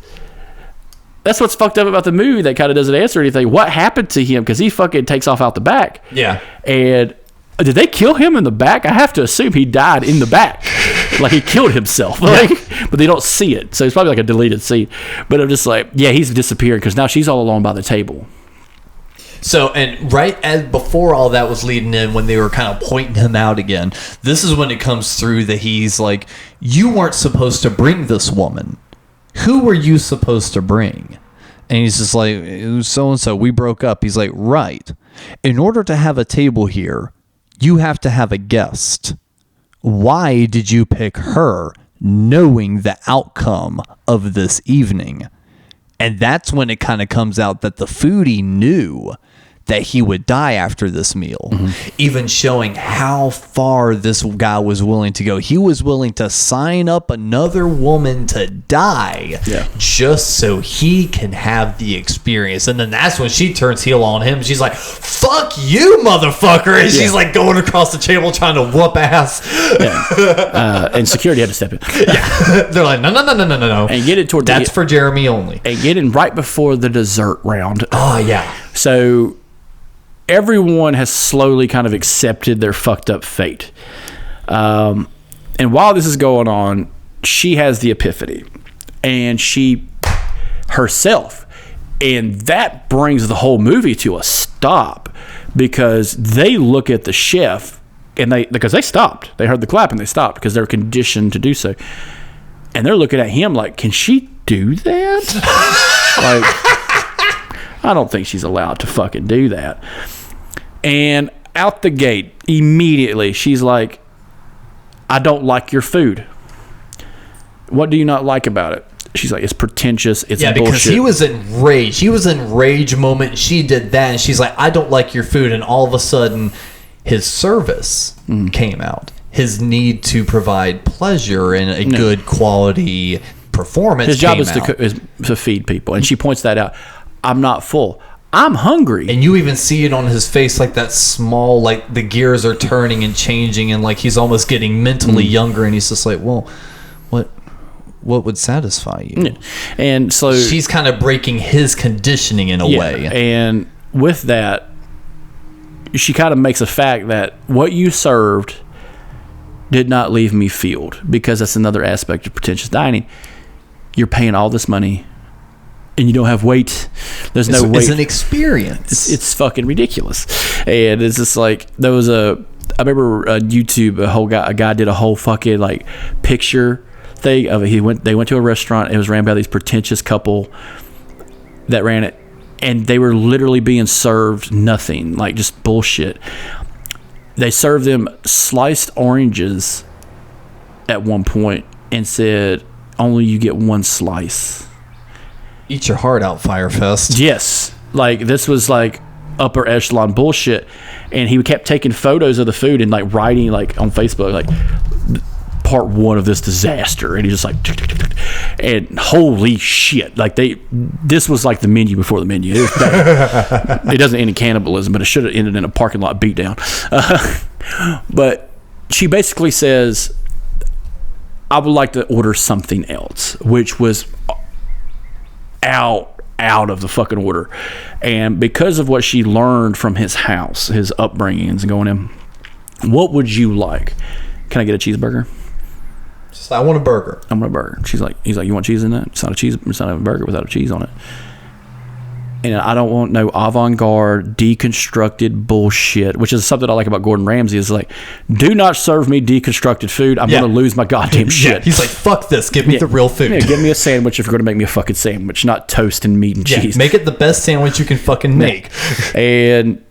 That's what's fucked up about the movie that kind of doesn't answer anything. What happened to him? Because he fucking takes off out the back. Yeah. And did they kill him in the back? I have to assume he died in the back. Like he killed himself. Like, but they don't see it. So it's probably like a deleted scene. But I'm just like, yeah, he's disappeared because now she's all alone by the table. So, and right as before all that was leading in, when they were kind of pointing him out again, this is when it comes through that he's like, you weren't supposed to bring this woman. Who were you supposed to bring? And he's just like, it was so-and-so. We broke up. He's like, right. In order to have a table here, you have to have a guest. Why did you pick her, knowing the outcome of this evening? And that's when it kind of comes out that the foodie knew that he would die after this meal, even showing how far this guy was willing to go. He was willing to sign up another woman to die just so he can have the experience. And then that's when she turns heel on him. She's like, fuck you, motherfucker. And she's like going across the table trying to whoop ass. And security had to step in. They're like, no. And get it toward That's for Jeremy only. And get in right before the dessert round. Oh, yeah. So everyone has slowly kind of accepted their fucked up fate. And while this is going on, she has the epiphany. And she herself. And that brings the whole movie to a stop. Because they look at the chef, and because they stopped. They heard the clap and they stopped because they're conditioned to do so. And they're looking at him like, can she do that? Like, I don't think she's allowed to fucking do that. And out the gate, immediately, she's like, I don't like your food. What do you not like about it? She's like, it's pretentious. It's bullshit. Because he was in rage. He was in rage moment. She did that, and she's like, I don't like your food. And all of a sudden, his service came out. His need to provide pleasure and a good quality performance. His job is to feed people, and she points that out. I'm not full. I'm hungry. And you even see it on his face, like that small, like the gears are turning and changing, and like he's almost getting mentally younger, and he's just like, well, what would satisfy you? Yeah. And so she's kind of breaking his conditioning in a way. And with that, she kind of makes a fact that what you served did not leave me fueled, because that's another aspect of pretentious dining. You're paying all this money and you don't have weight. There's no weight. It's an experience. It's fucking ridiculous. And it's just like, there was I remember on YouTube, a guy did a whole fucking like picture thing of it. They went to a restaurant. It was ran by these pretentious couple that ran it, and they were literally being served nothing, like just bullshit. They served them sliced oranges at one point and said, only you get one slice. Eat your heart out, Firefest. Yes. Like, this was like upper echelon bullshit. And he kept taking photos of the food and like writing like on Facebook, like, part 1 of this disaster. And he's just like, tick, tick, tick, tick. And holy shit. Like, this was like the menu before the menu. It was bad. It doesn't end in cannibalism, but it should have ended in a parking lot beatdown. But she basically says, I would like to order something else, which was out of the fucking order. And because of what she learned from his house, his upbringings, and going in, what would you like? Can I get a cheeseburger? Just, I want a burger. I want a burger. He's like, you want cheese in that? It's not a burger without a cheese on it. And I don't want no avant-garde, deconstructed bullshit, which is something I like about Gordon Ramsay. Is like, do not serve me deconstructed food. I'm going to lose my goddamn shit. Yeah. He's like, fuck this. Give me the real food. Yeah, give me a sandwich if you're going to make me a fucking sandwich, not toast and meat and cheese. Make it the best sandwich you can fucking make. And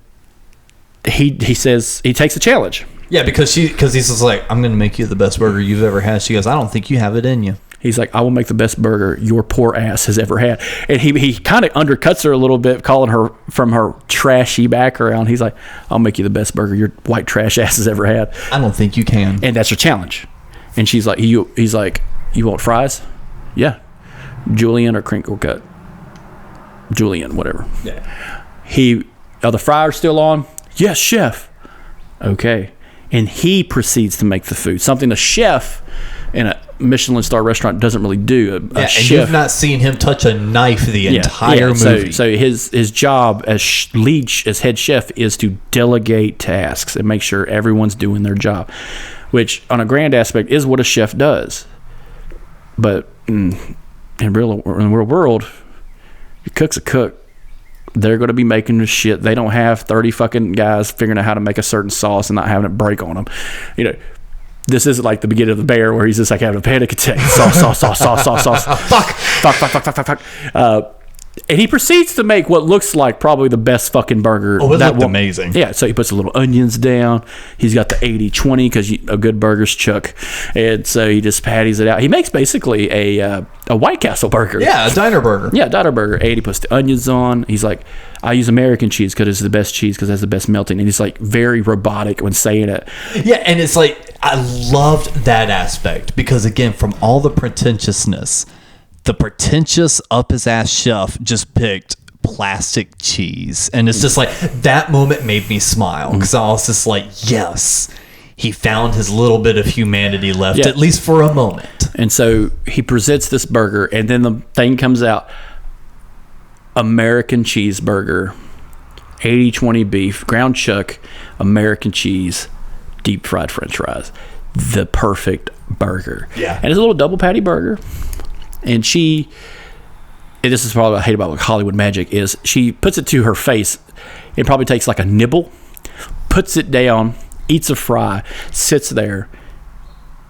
he says, he takes a challenge. Yeah, because he's just like, I'm going to make you the best burger you've ever had. She goes, I don't think you have it in you. He's like, I will make the best burger your poor ass has ever had. And he kind of undercuts her a little bit, calling her from her trashy background. He's like, I'll make you the best burger your white trash ass has ever had. I don't think you can. And that's her challenge. And she's like, he's like, you want fries? Yeah. Julienne or crinkle cut? Julienne, whatever. Yeah. Are the fries still on? Yes, chef. Okay. And he proceeds to make the food. Something a chef in a Michelin star restaurant doesn't really do. And you've not seen him touch a knife the entire movie. So his job as head chef is to delegate tasks and make sure everyone's doing their job, which on a grand aspect is what a chef does. But in the real world, your cook's a cook. They're going to be making this shit. They don't have 30 fucking guys figuring out how to make a certain sauce and not having it break on them. You know, this isn't like the beginning of The Bear where he's just like having a panic attack. Sauce. Fuck. And he proceeds to make what looks like probably the best fucking burger. Oh, it looked amazing. Yeah, so he puts the little onions down. He's got the 80-20 because a good burger's chuck. And so he just patties it out. He makes basically a White Castle burger. Yeah, a diner burger. Yeah, diner burger. And he puts the onions on. He's like, I use American cheese because it's the best cheese because it has the best melting. And he's like very robotic when saying it. Yeah, and it's like, I loved that aspect because, again, from all the pretentiousness, the pretentious up his ass chef just picked plastic cheese. And it's just like, that moment made me smile because I was just like, yes, he found his little bit of humanity left, at least for a moment. And so he presents this burger, and then the thing comes out, American cheeseburger, 80-20 beef, ground chuck, American cheese, deep fried french fries. The perfect burger. Yeah. And it's a little double patty burger. And this is probably what I hate about like Hollywood magic, is she puts it to her face. It probably takes like a nibble, puts it down, eats a fry, sits there,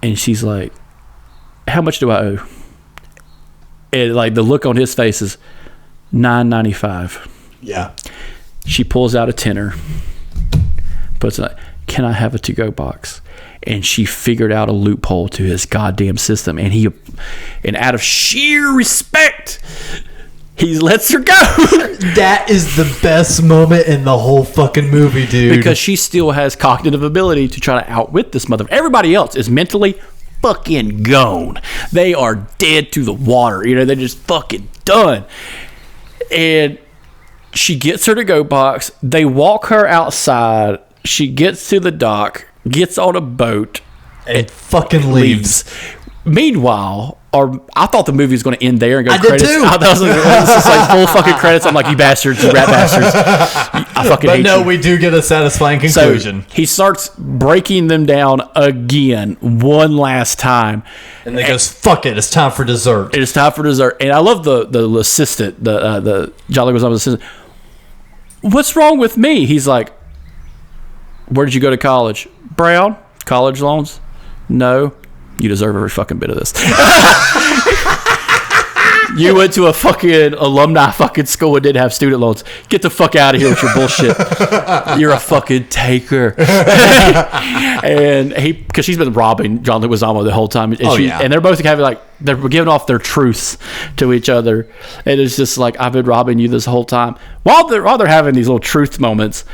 and she's like, how much do I owe? And like the look on his face is $9.95. Yeah. She pulls out a tenner, puts it like, can I have a to-go box? And she figured out a loophole to his goddamn system. And out of sheer respect, he lets her go. That is the best moment in the whole fucking movie, dude. Because she still has cognitive ability to try to outwit this mother. Everybody else is mentally fucking gone. They are dead to the water. You know, they're just fucking done. And she gets her to-go box. They walk her outside. She gets to the dock, gets on a boat, and fucking leaves. Meanwhile, I thought the movie was going to end there and go credits. Did too. I thought it was just like full fucking credits. I'm like, you bastards, you rat bastards. I fucking hate you. We do get a satisfying conclusion. So he starts breaking them down again, one last time. And they goes, fuck it, it's time for dessert. It's time for dessert. And I love the assistant, the John Leguizamo's assistant. What's wrong with me? He's like, where did you go to college? Brown? College loans? No. You deserve every fucking bit of this. You went to a fucking alumni fucking school and didn't have student loans. Get the fuck out of here with your bullshit. You're a fucking taker. And because she's been robbing John Leguizamo the whole time. And and they're both kind of like, they're giving off their truths to each other. And it's just like, I've been robbing you this whole time. While they're having these little truth moments,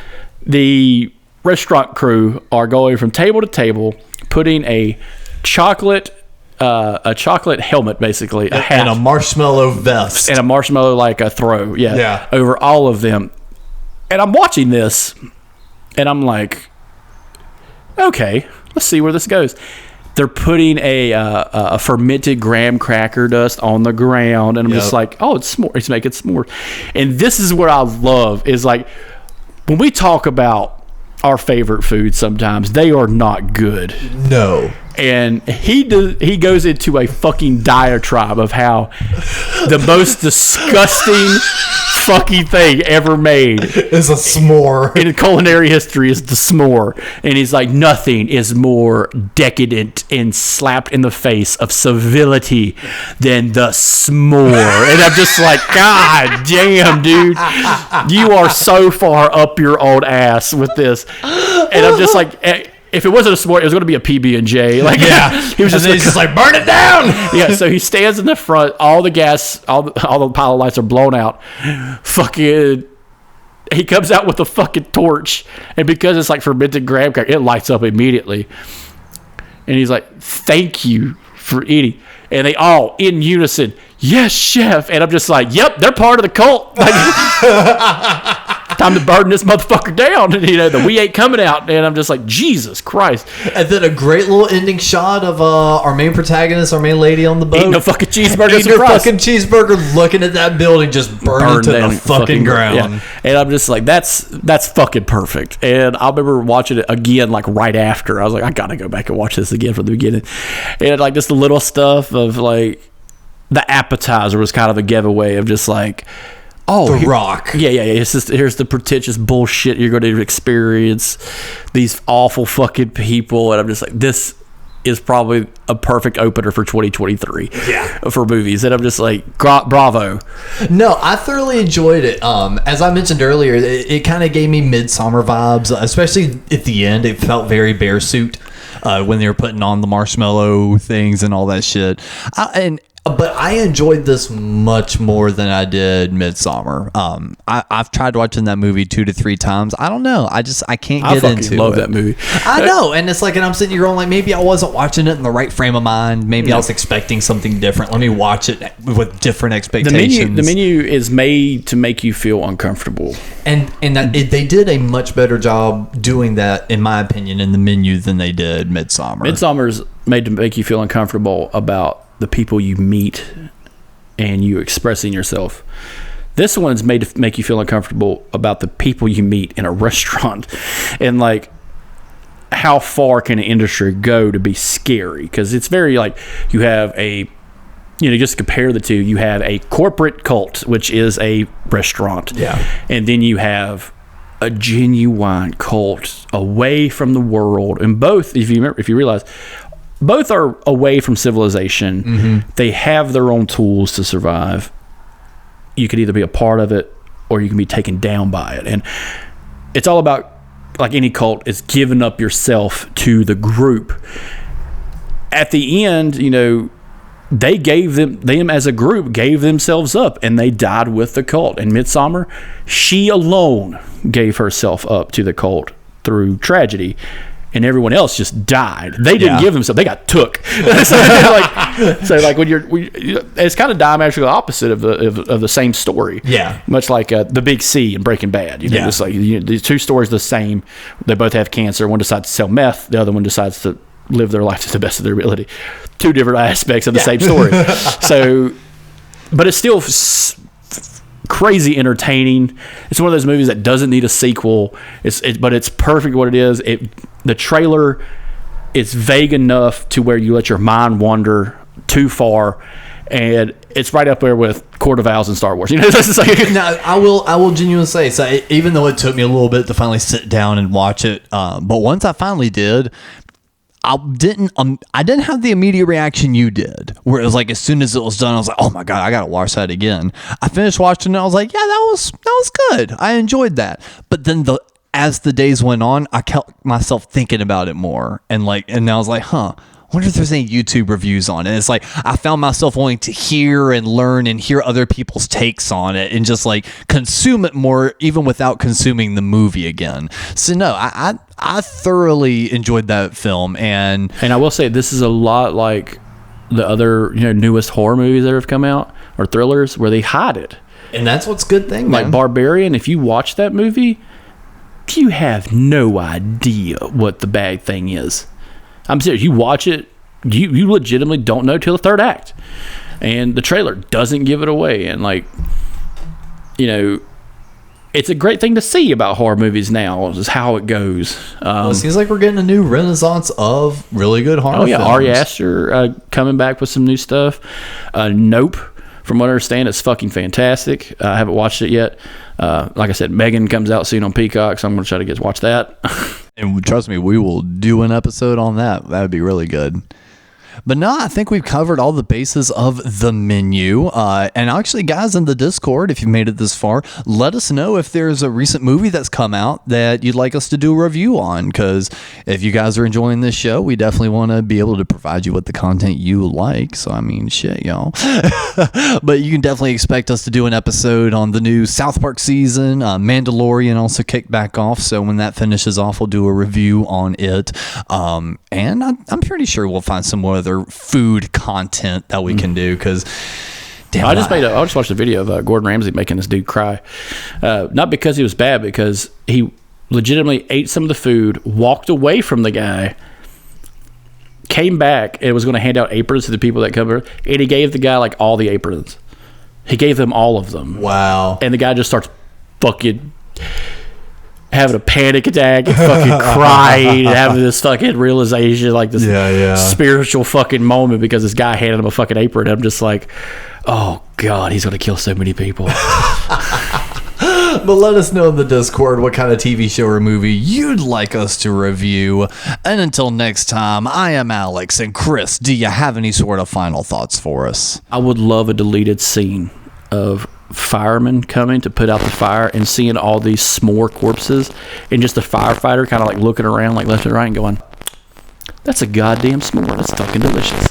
the restaurant crew are going from table to table, putting a chocolate helmet, basically, a hat, and a marshmallow vest, and a marshmallow like a throw, over all of them. And I'm watching this, and I'm like, okay, let's see where this goes. They're putting a fermented graham cracker dust on the ground, and I'm just like, oh, it's s'more. It's making s'mores. And this is what I love is like when we talk about our favorite foods, sometimes they are not good. No. And he goes into a fucking diatribe of how the most disgusting fucking thing ever made is a s'more in culinary history is the s'more. And he's like, nothing is more decadent and slapped in the face of civility than the s'more. And I'm just like, God damn, dude, you are so far up your old ass with this. And I'm just like, if it wasn't a s'more, it was going to be a PB&J. Like, he was just like, burn it down. So he stands in the front. All the gas, all the pilot lights are blown out. Fucking, he comes out with a fucking torch, and because it's like fermented graham cracker, it lights up immediately. And he's like, "Thank you for eating." And they all in unison, "Yes, chef." And I'm just like, "Yep, they're part of the cult." Time to burn this motherfucker down. And, the We Ain't Coming out. And I'm just like, Jesus Christ. And then a great little ending shot of our main protagonist, our main lady on the boat. Eating a fucking cheeseburger. Eating her fucking cheeseburger, looking at that building just burn to the fucking ground. Yeah. And I'm just like, that's fucking perfect. And I remember watching it again, like right after. I was like, I gotta go back and watch this again from the beginning. And like just the little stuff of like, the appetizer was kind of a giveaway of just like, oh, The Rock. Yeah. It's just, here's the pretentious bullshit you're going to experience. These awful fucking people. And I'm just like, this is probably a perfect opener for 2023 for movies. And I'm just like, bravo. No, I thoroughly enjoyed it. As I mentioned earlier, it kind of gave me Midsummer vibes, especially at the end. It felt very Bearsuit when they were putting on the marshmallow things and all that shit. But I enjoyed this much more than I did Midsommar. I've tried watching that movie 2 to 3 times. I don't know. I can't get into it. I love that movie. I know. And it's like, and I'm sitting here going like, maybe I wasn't watching it in the right frame of mind. Maybe I was expecting something different. Let me watch it with different expectations. The menu is made to make you feel uncomfortable. And they did a much better job doing that, in my opinion, in the menu than they did Midsommar. Midsommar's made to make you feel uncomfortable about the people you meet and you expressing yourself. This one's made to make you feel uncomfortable about the people you meet in a restaurant, and like how far can an industry go to be scary? Because it's very like, you have a, just compare the two. You have a corporate cult, which is a restaurant, and then you have a genuine cult away from the world. And both, if you realize, both are away from civilization. Mm-hmm. They have their own tools to survive. You could either be a part of it or you can be taken down by it. And it's all about, like any cult, it's giving up yourself to the group. At the end, they gave them as a group gave themselves up, and they died with the cult. In Midsommar, she alone gave herself up to the cult through tragedy. And everyone else just died. They didn't give themselves; they got took. so when it's kind of diametrically opposite of the same story. Yeah, much like the Big C and Breaking Bad. Just like these two stories, the same. They both have cancer. One decides to sell meth. The other one decides to live their life to the best of their ability. Two different aspects of the same story. So, but it's still crazy entertaining. It's one of those movies that doesn't need a sequel. But it's perfect what it is. The trailer is vague enough to where you let your mind wander too far, and it's right up there with Court of Owls and Star Wars. Now, I will genuinely say, so even though it took me a little bit to finally sit down and watch it, but once I finally did, I didn't have the immediate reaction you did, where it was like as soon as it was done, I was like, oh my God, I gotta watch that again. I finished watching it, I was like, yeah, that was good. I enjoyed that. But then as the days went on, I kept myself thinking about it more, and I was like, I wonder if there's any YouTube reviews on it. It's like I found myself wanting to hear and learn and hear other people's takes on it and just like consume it more, even without consuming the movie again. So no, I thoroughly enjoyed that film, and I will say this is a lot like the other newest horror movies that have come out, or thrillers, where they hide it. And that's what's good thing, man. Like Barbarian, if you watch that movie, you have no idea what the bad thing is. I'm serious. You watch it, you legitimately don't know till the third act, and the trailer doesn't give it away. And it's a great thing to see about horror movies now, is how it goes. Well, it seems like we're getting a new renaissance of really good horror films. Ari Aster coming back with some new stuff. Nope, from what I understand, it's fucking fantastic. I haven't watched it yet. Like I said, Megan comes out soon on Peacock, so I'm going to try to watch that. And trust me, we will do an episode on that. That would be really good. But no, I think we've covered all the bases of the menu. And actually, guys, in the Discord, if you made it this far, let us know if there's a recent movie that's come out that you'd like us to do a review on. Because if you guys are enjoying this show, we definitely want to be able to provide you with the content you like. So, I mean, shit, y'all. But you can definitely expect us to do an episode on the new South Park season. Mandalorian also kicked back off. So when that finishes off, we'll do a review on it. And I'm pretty sure we'll find some more other food content that we can do, because I just watched a video of Gordon Ramsay making this dude cry, not because he was bad, because he legitimately ate some of the food, walked away from the guy, came back, and was going to hand out aprons to the people that come over, and he gave the guy like all the aprons. He gave them all of them. Wow. And the guy just starts fucking having a panic attack, fucking crying, having this fucking realization, like this spiritual fucking moment, because this guy handed him a fucking apron. And I'm just like, oh God, he's gonna kill so many people. But let us know in the Discord what kind of TV show or movie you'd like us to review. And until next time, I am Alex, and Chris, do you have any sort of final thoughts for us? I would love a deleted scene of firemen coming to put out the fire and seeing all these s'more corpses, and just the firefighter kind of like looking around like left and right and going, that's a goddamn s'more, that's fucking delicious.